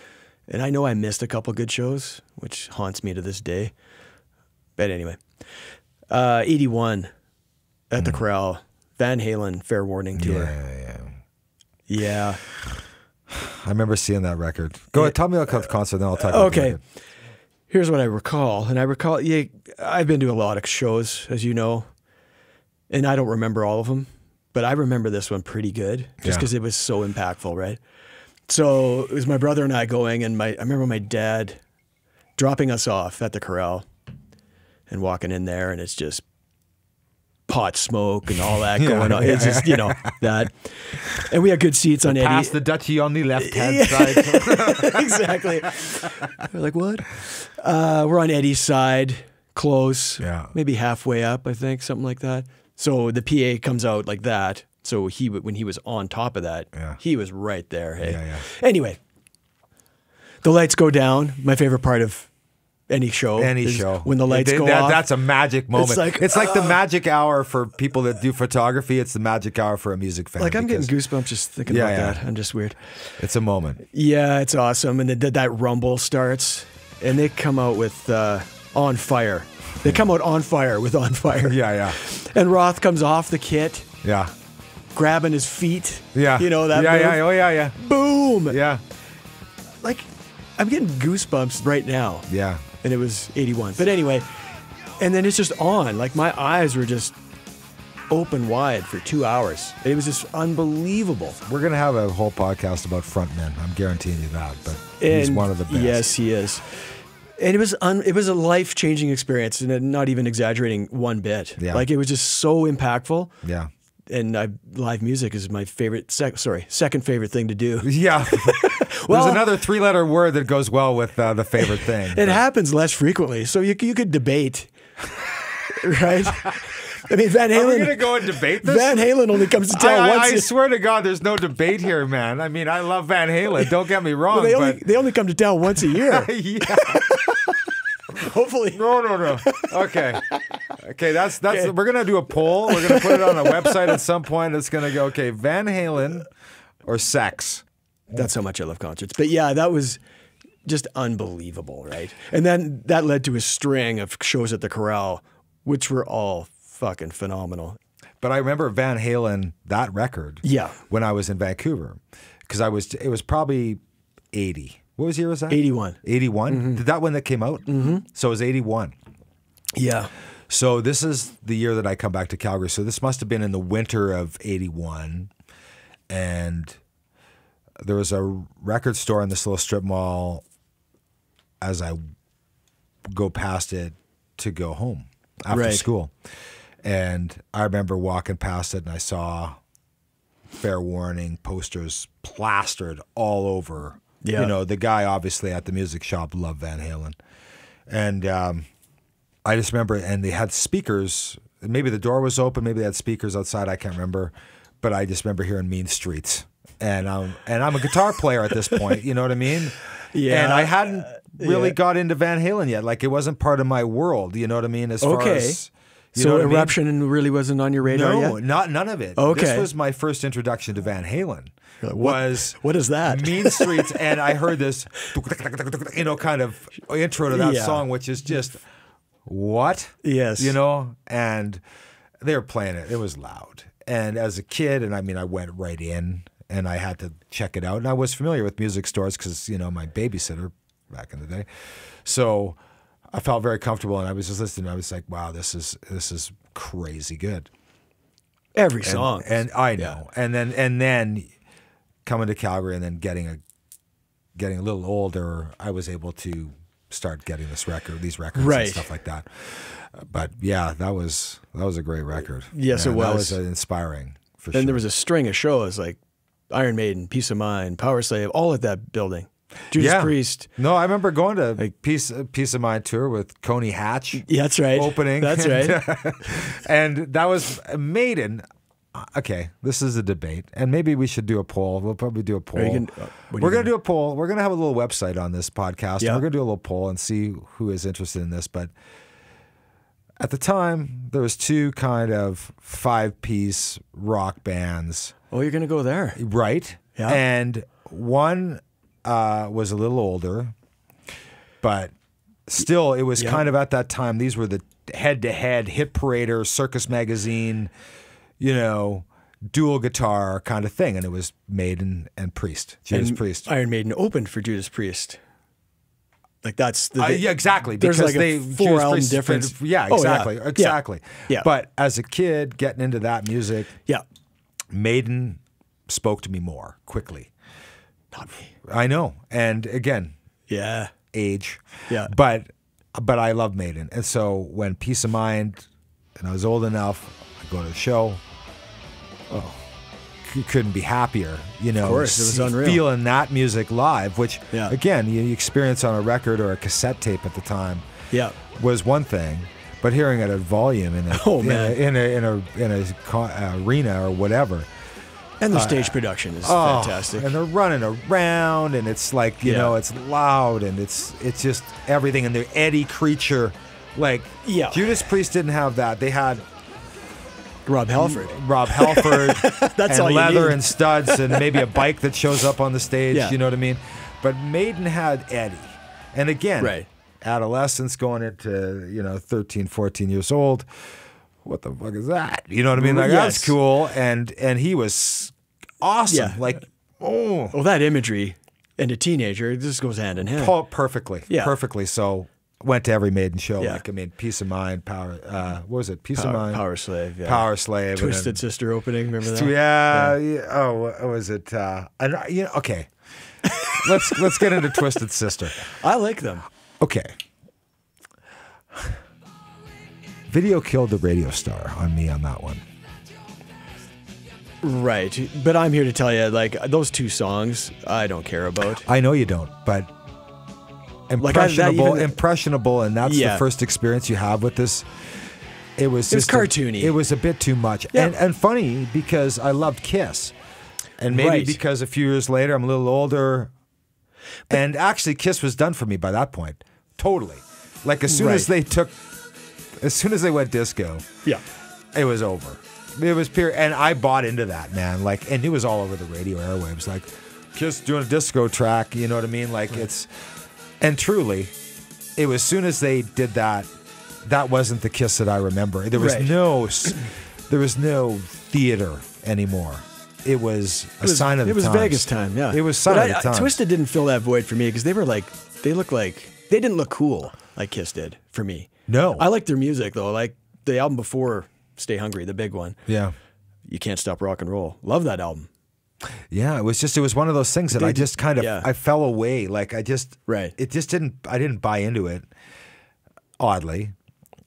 [SPEAKER 3] And I know I missed a couple good shows, which haunts me to this day. But anyway, 81 at the Corral, Van Halen, Fair Warning tour.
[SPEAKER 2] Yeah.
[SPEAKER 3] Yeah.
[SPEAKER 2] I remember seeing that record. Go ahead. Tell me about the concert, then I'll talk about the
[SPEAKER 3] Okay.
[SPEAKER 2] record.
[SPEAKER 3] Here's what I recall. And I recall, I've been to a lot of shows, as you know, and I don't remember all of them, but I remember this one pretty good just because it was so impactful, right? So it was my brother and I going, and I remember my dad dropping us off at the Corral and walking in there, and it's just pot smoke and all that going on. It's just, that. And we had good seats on Eddie.
[SPEAKER 2] Pass the Dutchie on the left-hand side.
[SPEAKER 3] Exactly. We're like, what? We're on Eddie's side, close, maybe halfway up, I think, something like that. So the PA comes out like that. So when he was on top of that, he was right there. Hey.
[SPEAKER 2] Yeah.
[SPEAKER 3] Anyway, the lights go down. My favorite part of any show. When the lights go off.
[SPEAKER 2] That's a magic moment.
[SPEAKER 3] It's like
[SPEAKER 2] the magic hour for people that do photography. It's the magic hour for a music fan.
[SPEAKER 3] Like, I'm getting goosebumps just thinking about that. I'm just weird.
[SPEAKER 2] It's a moment.
[SPEAKER 3] Yeah, it's awesome. And then that rumble starts, and they come out with On Fire. They come out on fire with On Fire.
[SPEAKER 2] Yeah.
[SPEAKER 3] And Roth comes off the kit.
[SPEAKER 2] Yeah.
[SPEAKER 3] Grabbing his feet.
[SPEAKER 2] Yeah.
[SPEAKER 3] You know that
[SPEAKER 2] Yeah,
[SPEAKER 3] move?
[SPEAKER 2] yeah. Oh, yeah.
[SPEAKER 3] Boom.
[SPEAKER 2] Yeah.
[SPEAKER 3] Like, I'm getting goosebumps right now.
[SPEAKER 2] Yeah.
[SPEAKER 3] And it was 81. But anyway, and then it's just on. Like, my eyes were just open wide for 2 hours. It was just unbelievable.
[SPEAKER 2] We're going to have a whole podcast about frontmen. I'm guaranteeing you that. But he's one of the best.
[SPEAKER 3] Yes, he is. And it was a life-changing experience, and not even exaggerating one bit.
[SPEAKER 2] Yeah.
[SPEAKER 3] Like, it was just so impactful.
[SPEAKER 2] Yeah.
[SPEAKER 3] And live music is my favorite, second favorite thing to do.
[SPEAKER 2] Yeah. There's another 3-letter word that goes well with the favorite thing.
[SPEAKER 3] It happens less frequently, so you could debate, right? I mean, Van Halen.
[SPEAKER 2] Are we going to go and debate this?
[SPEAKER 3] Van Halen only comes to town once.
[SPEAKER 2] I swear to God, there's no debate here, man. I mean, I love Van Halen. Don't get me wrong.
[SPEAKER 3] Well, they only come to town once a year.
[SPEAKER 2] Yeah.
[SPEAKER 3] Hopefully.
[SPEAKER 2] No. Okay. That's we're gonna do a poll. We're gonna put it on a website at some point. It's gonna go, okay, Van Halen or sex.
[SPEAKER 3] That's how much I love concerts. But yeah, that was just unbelievable, right? And then that led to a string of shows at the Corral, which were all fucking phenomenal.
[SPEAKER 2] But I remember Van Halen, that record, when I was in Vancouver, because it was probably 80. What year was that?
[SPEAKER 3] 81.
[SPEAKER 2] 81?
[SPEAKER 3] Mm-hmm.
[SPEAKER 2] Did that when that came out? Mm-hmm. So it was 81.
[SPEAKER 3] Yeah.
[SPEAKER 2] So this is the year that I come back to Calgary. So this must have been in the winter of 81. And there was a record store in this little strip mall as I go past it to go home after school. And I remember walking past it, and I saw fair warning posters plastered all over.
[SPEAKER 3] Yeah.
[SPEAKER 2] You know, the guy obviously at the music shop loved Van Halen. And I just remember, and they had speakers. Maybe the door was open. Maybe they had speakers outside. I can't remember. But I just remember hearing Mean Streets. And I'm a guitar player at this point. You know what I mean?
[SPEAKER 3] Yeah.
[SPEAKER 2] And I hadn't really got into Van Halen yet. Like, it wasn't part of my world. You know what I mean? As far as...
[SPEAKER 3] So Eruption really wasn't on your radar
[SPEAKER 2] No,
[SPEAKER 3] yet?
[SPEAKER 2] none of it.
[SPEAKER 3] Okay.
[SPEAKER 2] This was my first introduction to Van Halen.
[SPEAKER 3] What is that?
[SPEAKER 2] Mean Streets, and I heard this, you know, kind of intro to that song, which is just, what?
[SPEAKER 3] Yes.
[SPEAKER 2] You know, and they were playing it. It was loud. And as a kid, and I mean, I went right in, and I had to check it out. And I was familiar with music stores because, you know, my babysitter back in the day. So I felt very comfortable, and I was just listening. I was like, wow, this is crazy good.
[SPEAKER 3] Every song.
[SPEAKER 2] And I know. And then coming to Calgary and then getting a little older, I was able to start getting these records and stuff like that. But yeah, that was a great record.
[SPEAKER 3] Yes, it was.
[SPEAKER 2] That was inspiring for sure.
[SPEAKER 3] Then there was a string of shows like Iron Maiden, Peace of Mind, Power Slave, all at that building. Judas Priest.
[SPEAKER 2] No, I remember going to Peace of Mind tour with Coney Hatch.
[SPEAKER 3] Yeah, that's right.
[SPEAKER 2] Opening.
[SPEAKER 3] That's right.
[SPEAKER 2] And that was Maiden. Okay, this is a debate, and maybe we should do a poll. We'll probably do a poll. We're going to do a poll. We're going to have a little website on this podcast.
[SPEAKER 3] Yeah.
[SPEAKER 2] And we're going to do a little poll and see who is interested in this. But at the time, there was two kind of 5-piece rock bands.
[SPEAKER 3] Oh, you're going to go there.
[SPEAKER 2] Right.
[SPEAKER 3] Yeah.
[SPEAKER 2] And one was a little older, but still, it was kind of at that time. These were the head-to-head Hit Parader, Circus Magazine, you know, dual guitar kind of thing. And it was Maiden and Priest, Judas Priest.
[SPEAKER 3] Iron Maiden opened for Judas Priest. Like that's the
[SPEAKER 2] yeah, exactly.
[SPEAKER 3] There's
[SPEAKER 2] Because
[SPEAKER 3] like a 4-album difference.
[SPEAKER 2] Yeah, exactly, exactly.
[SPEAKER 3] Yeah.
[SPEAKER 2] But as a kid, getting into that music, Maiden spoke to me more quickly.
[SPEAKER 3] Not me.
[SPEAKER 2] I know, and again, age.
[SPEAKER 3] Yeah.
[SPEAKER 2] But I love Maiden, and so when Peace of Mind, and I was old enough, I go to the show. Oh, couldn't be happier. You know,
[SPEAKER 3] of course, it was unreal.
[SPEAKER 2] Feeling that music live, which again you experience on a record or a cassette tape at the time.
[SPEAKER 3] Yeah,
[SPEAKER 2] was one thing, but hearing it at volume in a arena or whatever.
[SPEAKER 3] And the stage production is fantastic.
[SPEAKER 2] And they're running around, and it's like, you know, it's loud, and it's just everything. And the Eddie Creature, like, Judas Priest didn't have that. They had
[SPEAKER 3] Rob Halford.
[SPEAKER 2] That's and all leather and studs, and maybe a bike that shows up on the stage, you know what I mean? But Maiden had Eddie. And again, adolescence going into, you know, 13, 14 years old. What the fuck is that? You know what I mean? Like, that's cool. And he was awesome.
[SPEAKER 3] Yeah.
[SPEAKER 2] Like,
[SPEAKER 3] well, that imagery and a teenager, it just goes hand in hand.
[SPEAKER 2] Perfectly. Yeah. Perfectly. So went to every Maiden show. Yeah. Like, I mean, Peace of Mind, what was it? Peace of Mind?
[SPEAKER 3] Power Slave. Yeah.
[SPEAKER 2] Power Slave.
[SPEAKER 3] Twisted Sister opening. Remember that?
[SPEAKER 2] Yeah. Oh, what was it? You know, okay. Let's get into Twisted Sister.
[SPEAKER 3] I like them.
[SPEAKER 2] Okay. Video killed the radio star on me on that one.
[SPEAKER 3] Right. But I'm here to tell you, like, those two songs, I don't care about.
[SPEAKER 2] I know you don't, but impressionable, and that's the first experience you have with this. It was
[SPEAKER 3] cartoony.
[SPEAKER 2] It was a bit too much. Yeah. And funny, because I loved Kiss. And maybe because a few years later, I'm a little older. And actually, Kiss was done for me by that point. Totally. Like, as soon as they went disco, it was over. It was pure, and I bought into that, man. Like, and it was all over the radio airwaves. Like, Kiss doing a disco track, you know what I mean? Like, and truly, it was as soon as they did that, that wasn't the Kiss that I remember. There was no theater anymore. It was a sign of the times.
[SPEAKER 3] It was Vegas time, yeah.
[SPEAKER 2] It was sign of the times.
[SPEAKER 3] Twisted didn't fill that void for me because they didn't look cool like Kiss did for me.
[SPEAKER 2] No.
[SPEAKER 3] I like their music, though. Like the album before Stay Hungry, the big one.
[SPEAKER 2] Yeah.
[SPEAKER 3] You Can't Stop Rock and Roll. Love that album.
[SPEAKER 2] Yeah, it was one of those things that I just kind of, I fell away. Like, I didn't buy into it, oddly.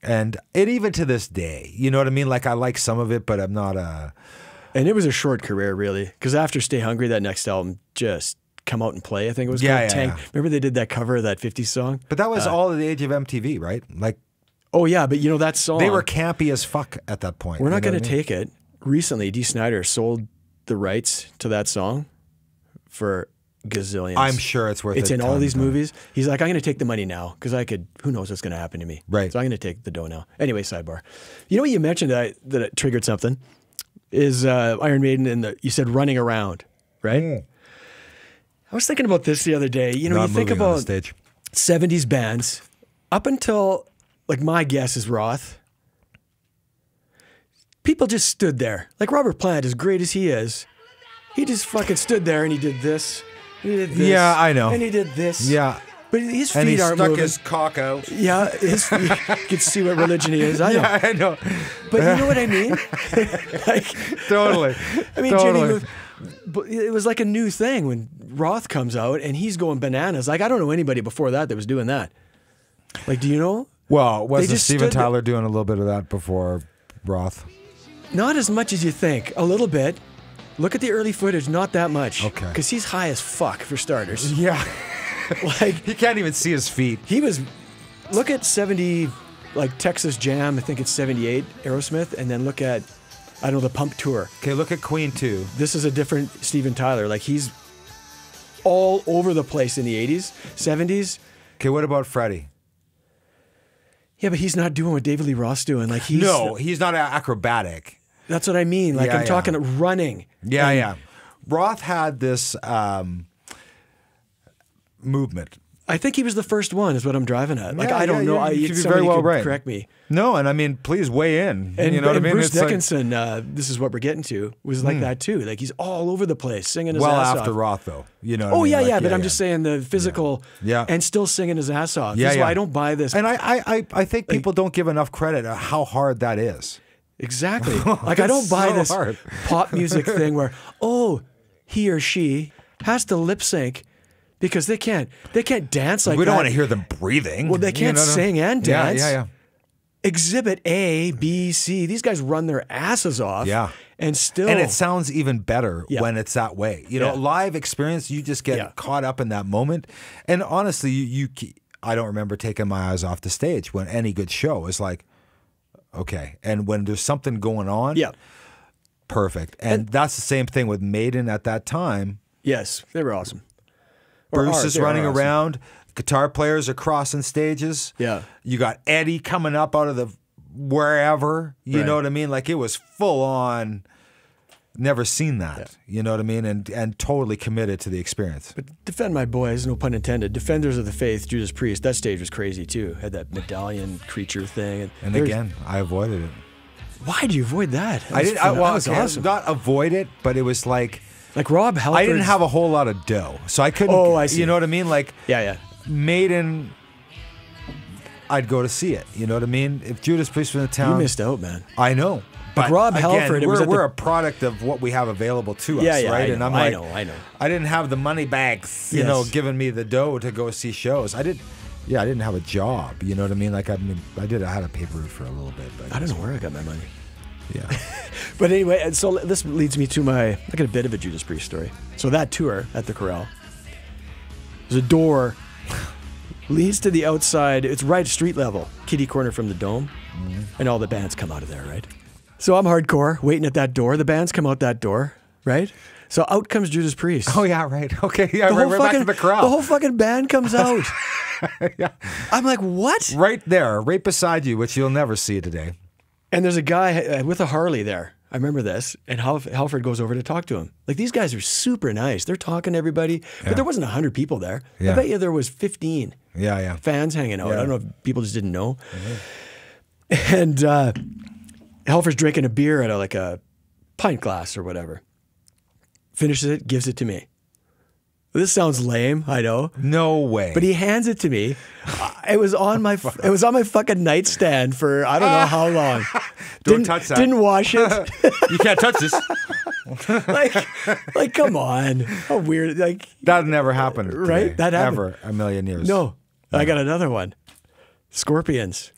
[SPEAKER 2] And even to this day, you know what I mean? Like, I like some of it, but I'm not
[SPEAKER 3] And it was a short career, really, because after Stay Hungry, that next album just Come Out and Play, I think it was called. Tank. Yeah. Remember they did that cover of that 50s song?
[SPEAKER 2] But that was all of the age of MTV, right? Like,
[SPEAKER 3] oh yeah, but you know that song.
[SPEAKER 2] They were campy as fuck at that point.
[SPEAKER 3] We're not going to take it. Recently, Dee Snider sold the rights to that song for gazillions.
[SPEAKER 2] I'm sure it's worth it.
[SPEAKER 3] It's in all these movies. He's like, I'm going to take the money now because I could, who knows what's going to happen to me.
[SPEAKER 2] Right.
[SPEAKER 3] So I'm going to take the dough now. Anyway, sidebar. You know what you mentioned that it triggered something is Iron Maiden and you said Running Around, right?
[SPEAKER 2] Mm.
[SPEAKER 3] I was thinking about this the other day. You know, you think about 70s bands up until, like, my guess is Roth. People just stood there. Like Robert Plant, as great as he is, he just fucking stood there and he did this. And he did this.
[SPEAKER 2] Yeah, I know.
[SPEAKER 3] And he did this.
[SPEAKER 2] Yeah.
[SPEAKER 3] But his feet
[SPEAKER 2] and he
[SPEAKER 3] aren't
[SPEAKER 2] stuck
[SPEAKER 3] moving.
[SPEAKER 2] his cock out.
[SPEAKER 3] Yeah, his feet. You can see what religion he is. I know.
[SPEAKER 2] Yeah, I know.
[SPEAKER 3] But you know what I mean? Like,
[SPEAKER 2] totally.
[SPEAKER 3] I mean,
[SPEAKER 2] totally.
[SPEAKER 3] Jimmy, it was like a new thing when Roth comes out and he's going bananas. Like, I don't know anybody before that was doing that. Like, do you know?
[SPEAKER 2] Well, wasn't Steven Tyler doing a little bit of that before Roth?
[SPEAKER 3] Not as much as you think. A little bit. Look at the early footage. Not that much.
[SPEAKER 2] Okay.
[SPEAKER 3] Because he's high as fuck, for starters.
[SPEAKER 2] Yeah.
[SPEAKER 3] Like,
[SPEAKER 2] he can't even see his feet.
[SPEAKER 3] He was, look at 70, like Texas Jam, I think it's 78, Aerosmith, and then look at, I don't know, the Pump Tour.
[SPEAKER 2] Okay, look at Queen too.
[SPEAKER 3] This is a different Steven Tyler. Like, he's all over the place in the 80s, 70s.
[SPEAKER 2] Okay, what about Freddie?
[SPEAKER 3] Yeah, but he's not doing what David Lee Roth's doing. Like, he's
[SPEAKER 2] not acrobatic.
[SPEAKER 3] That's what I mean. Like, I'm talking running.
[SPEAKER 2] Yeah, yeah. Roth had this movement.
[SPEAKER 3] I think he was the first one, is what I'm driving at. Like, I don't know.
[SPEAKER 2] You could be very well right.
[SPEAKER 3] Correct me.
[SPEAKER 2] No, and I mean, please weigh in.
[SPEAKER 3] And,
[SPEAKER 2] you know what I mean?
[SPEAKER 3] Bruce Dickinson, this is what we're getting to, was like that too. Like, he's all over the place, singing his ass off.
[SPEAKER 2] Well, after Roth, though. You know what
[SPEAKER 3] I
[SPEAKER 2] mean?
[SPEAKER 3] Yeah, yeah, but I'm just saying the physical and still singing his ass off.
[SPEAKER 2] Yeah,
[SPEAKER 3] This is why I don't buy this.
[SPEAKER 2] And I think people don't give enough credit at how hard that is.
[SPEAKER 3] Exactly. Like, I don't buy this pop music thing where, he or she has to lip sync because they can't dance like that.
[SPEAKER 2] We don't want to hear them breathing.
[SPEAKER 3] Well, they can't sing and dance.
[SPEAKER 2] Yeah.
[SPEAKER 3] Exhibit A, B, C. These guys run their asses off.
[SPEAKER 2] Yeah.
[SPEAKER 3] And
[SPEAKER 2] it sounds even better when it's that way. You know, live experience, you just get caught up in that moment. And honestly, I don't remember taking my eyes off the stage when any good show is like, okay. And when there's something going on, perfect. And that's the same thing with Maiden at that time.
[SPEAKER 3] Yes, they were awesome.
[SPEAKER 2] Bruce is running around. Guitar players are crossing stages.
[SPEAKER 3] Yeah.
[SPEAKER 2] You got Eddie coming up out of the wherever. You know what I mean? Like, it was full on. Never seen that. Yeah. You know what I mean? And totally committed to the experience.
[SPEAKER 3] But defend my boys, no pun intended. Defenders of the Faith, Judas Priest, that stage was crazy too. Had that medallion creature thing.
[SPEAKER 2] And again, I avoided it.
[SPEAKER 3] Why do you avoid that?
[SPEAKER 2] That was awesome. Not avoid it, but it was like
[SPEAKER 3] Rob Halford.
[SPEAKER 2] I didn't have a whole lot of dough, so I couldn't.
[SPEAKER 3] Oh, I see.
[SPEAKER 2] You know what I mean? Like,
[SPEAKER 3] yeah.
[SPEAKER 2] Maiden, I'd go to see it. You know what I mean? If Judas Priest was in town,
[SPEAKER 3] you missed out, man.
[SPEAKER 2] I know. But
[SPEAKER 3] Rob Halford,
[SPEAKER 2] we're a product of what we have available to us, right?
[SPEAKER 3] And I'm like, I know.
[SPEAKER 2] I didn't have the money bags, you know, giving me the dough to go see shows. I didn't have a job. You know what I mean? Like, I had a paper route for a little bit, but
[SPEAKER 3] I don't know where I got my money.
[SPEAKER 2] Yeah.
[SPEAKER 3] But anyway, and so this leads me to I got a bit of a Judas Priest story. So that tour at the Corral, there's a door leads to the outside. It's right street level, kitty corner from the Dome, and all the bands come out of there, right? So I'm hardcore, waiting at that door. The bands come out that door, right? So out comes Judas Priest.
[SPEAKER 2] Oh, yeah, right. Okay, yeah, right back to the Corral.
[SPEAKER 3] The whole fucking band comes out.
[SPEAKER 2] Yeah.
[SPEAKER 3] I'm like, what?
[SPEAKER 2] Right there, right beside you, which you'll never see today.
[SPEAKER 3] And there's a guy with a Harley there. I remember this. And Halford goes over to talk to him. Like, these guys are super nice. They're talking to everybody. But there wasn't 100 people there. I bet you there was 15 fans hanging out. I don't know if people just didn't know. And Halford's drinking a beer out of like a pint glass or whatever. Finishes it, gives it to me. This sounds lame, I know.
[SPEAKER 2] No way.
[SPEAKER 3] But he hands it to me. It was on my fucking nightstand for I don't know how long.
[SPEAKER 2] Don't touch that.
[SPEAKER 3] Didn't wash it.
[SPEAKER 2] You can't touch this.
[SPEAKER 3] like, come on. How weird. Like,
[SPEAKER 2] that never happened.
[SPEAKER 3] Right?
[SPEAKER 2] Today.
[SPEAKER 3] That happened.
[SPEAKER 2] Ever. A million years.
[SPEAKER 3] No. I got another one. Scorpions.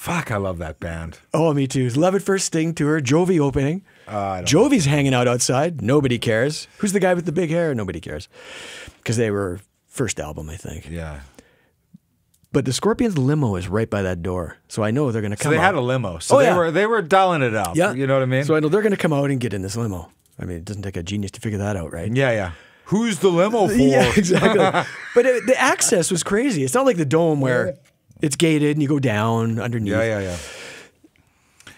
[SPEAKER 2] Fuck, I love that band.
[SPEAKER 3] Oh, me too. Love at First Sting tour, Jovi opening. Jovi's hanging out outside. Nobody cares. Who's the guy with the big hair? Nobody cares. Because they were first album, I think.
[SPEAKER 2] Yeah.
[SPEAKER 3] But the Scorpions limo is right by that door. So I know they're going to come out.
[SPEAKER 2] So they had a limo. So they were dialing it up.
[SPEAKER 3] Yeah.
[SPEAKER 2] You know what I mean?
[SPEAKER 3] So I know they're going to come out and get in this limo. I mean, it doesn't take a genius to figure that out, right?
[SPEAKER 2] Yeah, yeah. Who's the limo for?
[SPEAKER 3] Yeah, exactly. But the access was crazy. It's not like the Dome where it's gated and you go down underneath.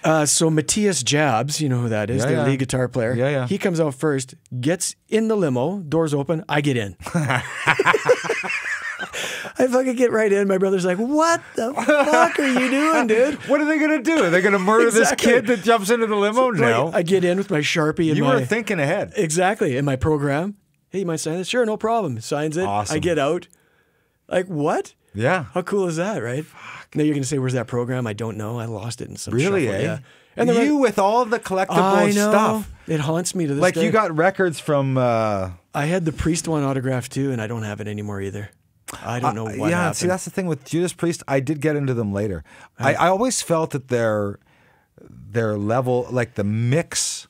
[SPEAKER 2] Yeah.
[SPEAKER 3] So Matthias Jabs, you know who that is, the lead guitar player.
[SPEAKER 2] Yeah.
[SPEAKER 3] He comes out first, gets in the limo, doors open, I get in. I fucking get right in. My brother's like, what the fuck are you doing, dude?
[SPEAKER 2] What are they going to do? Are they going to murder this kid that jumps into the limo? No.
[SPEAKER 3] I get in with my Sharpie and
[SPEAKER 2] you were thinking ahead.
[SPEAKER 3] Exactly. In my program. Hey, you might sign this? Sure, no problem. Signs it.
[SPEAKER 2] Awesome.
[SPEAKER 3] I get out. Like, what?
[SPEAKER 2] Yeah.
[SPEAKER 3] How cool is that, right? Fuck. Now you're going to say, where's that program? I don't know. I lost it in some
[SPEAKER 2] Really,
[SPEAKER 3] shuffle.
[SPEAKER 2] eh?
[SPEAKER 3] Yeah.
[SPEAKER 2] And you with all the collectible stuff.
[SPEAKER 3] It haunts me to this
[SPEAKER 2] like
[SPEAKER 3] day.
[SPEAKER 2] you got records from...
[SPEAKER 3] I had the Priest one autographed too, and I don't have it anymore either. I don't know what happened.
[SPEAKER 2] See, that's the thing with Judas Priest. I did get into them later. I always felt that their level, like the mix...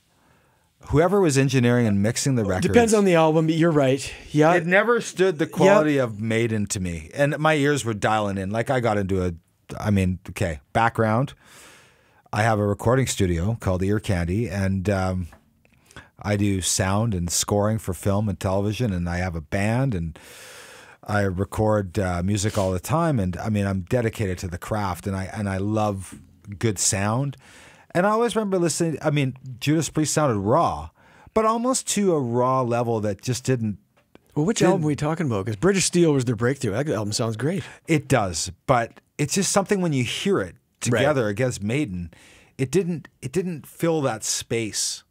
[SPEAKER 2] Whoever was engineering and mixing the records.
[SPEAKER 3] Depends on the album, but you're right. Yeah.
[SPEAKER 2] It never stood the quality of Maiden to me. And my ears were dialing in. Like I got into background. I have a recording studio called Ear Candy, and I do sound and scoring for film and television, and I have a band, and I record music all the time. And I mean, I'm dedicated to the craft, and I love good sound. And I always remember listening. I mean, Judas Priest sounded raw, but almost to a raw level that just didn't.
[SPEAKER 3] Well, which album are we talking about? Because British Steel was their breakthrough. That album sounds great.
[SPEAKER 2] It does, but it's just something when you hear it together against Maiden, it didn't fill that space.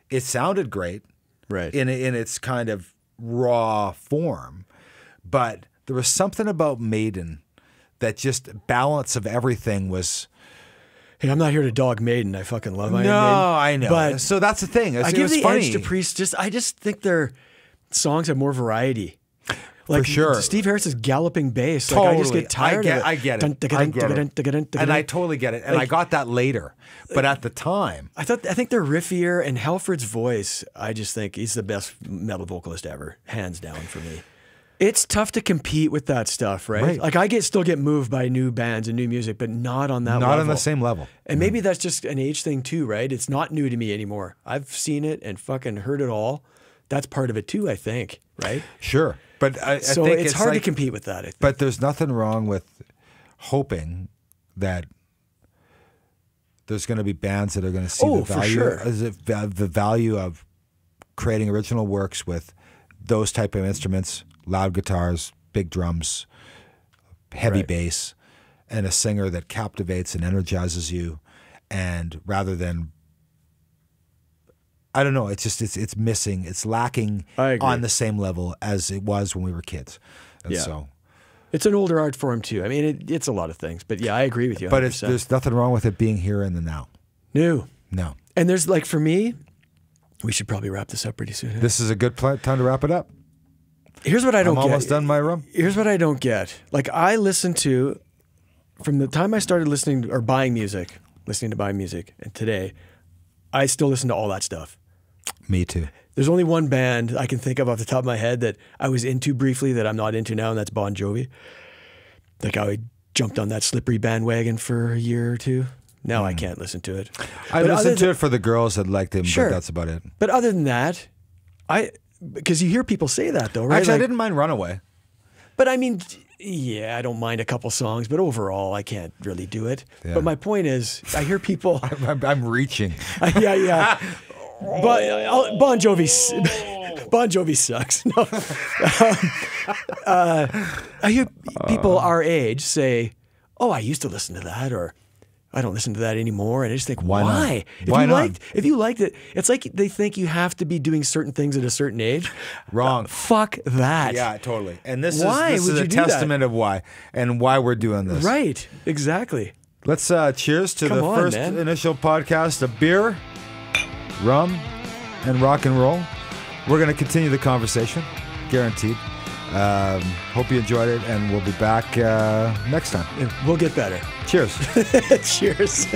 [SPEAKER 2] It sounded great,
[SPEAKER 3] right,
[SPEAKER 2] in its kind of raw form, but there was something about Maiden that just balance of everything was.
[SPEAKER 3] Hey, I'm not here to dog Maiden. I fucking love Iron Maiden.
[SPEAKER 2] No, I know.
[SPEAKER 3] But
[SPEAKER 2] so that's the thing.
[SPEAKER 3] I give the edge to Priest. I just think their songs have more variety. Like,
[SPEAKER 2] for sure.
[SPEAKER 3] Steve Harris's galloping bass.
[SPEAKER 2] Totally.
[SPEAKER 3] Like, I just get tired of it.
[SPEAKER 2] I get it. And I totally get it. And I got that later. But at the time.
[SPEAKER 3] I think they're riffier, and Halford's voice, I just think he's the best metal vocalist ever. Hands down for me. It's tough to compete with that stuff, right? Like I still get moved by new bands and new music, but not on that level.
[SPEAKER 2] Not on the same level.
[SPEAKER 3] And maybe that's just an age thing too, right? It's not new to me anymore. I've seen it and fucking heard it all. That's part of it too, I think, right?
[SPEAKER 2] Sure. But I think
[SPEAKER 3] it's hard to compete with that, I think.
[SPEAKER 2] But there's nothing wrong with hoping that there's going to be bands that are going to see the value of creating original works with those type of instruments. Loud guitars, big drums, heavy bass, and a singer that captivates and energizes you. And rather than, I don't know, it's missing, it's lacking on the same level as it was when we were kids. And so
[SPEAKER 3] it's an older art form too. I mean, it's a lot of things, but yeah, I agree with you. 100%.
[SPEAKER 2] But there's nothing wrong with it being here in the now.
[SPEAKER 3] No.
[SPEAKER 2] And
[SPEAKER 3] there's like, for me, we should probably wrap this up pretty soon.
[SPEAKER 2] This is a good time to wrap it up.
[SPEAKER 3] Here's what I don't get.
[SPEAKER 2] I'm almost done my rum.
[SPEAKER 3] Here's what I don't get. Like I listen to, from the time I started listening to buy music, and today, I still listen to all that stuff.
[SPEAKER 2] Me too.
[SPEAKER 3] There's only one band I can think of off the top of my head that I was into briefly that I'm not into now, and that's Bon Jovi. Like I jumped on that slippery bandwagon for a year or two. Now I can't listen to it.
[SPEAKER 2] I listened to it for the girls that liked him,
[SPEAKER 3] sure,
[SPEAKER 2] but that's about it.
[SPEAKER 3] But other than that, because you hear people say that though, right?
[SPEAKER 2] Actually, I didn't mind Runaway.
[SPEAKER 3] But I mean, yeah, I don't mind a couple songs, but overall, I can't really do it. Yeah. But my point is, I hear people.
[SPEAKER 2] I'm reaching.
[SPEAKER 3] Yeah. But Bon Jovi sucks. No. I hear people our age say, "Oh, I used to listen to that," or I don't listen to that anymore. And I just think, why? If you liked it, it's like they think you have to be doing certain things at a certain age.
[SPEAKER 2] Wrong.
[SPEAKER 3] Fuck that.
[SPEAKER 2] Yeah, totally. And this is a testament of why we're doing this.
[SPEAKER 3] Right. Exactly.
[SPEAKER 2] Let's cheers to first initial podcast of beer, rum, and rock and roll. We're going to continue the conversation, guaranteed. Hope you enjoyed it, and we'll be back next time.
[SPEAKER 3] We'll get better.
[SPEAKER 2] Cheers.
[SPEAKER 3] Cheers.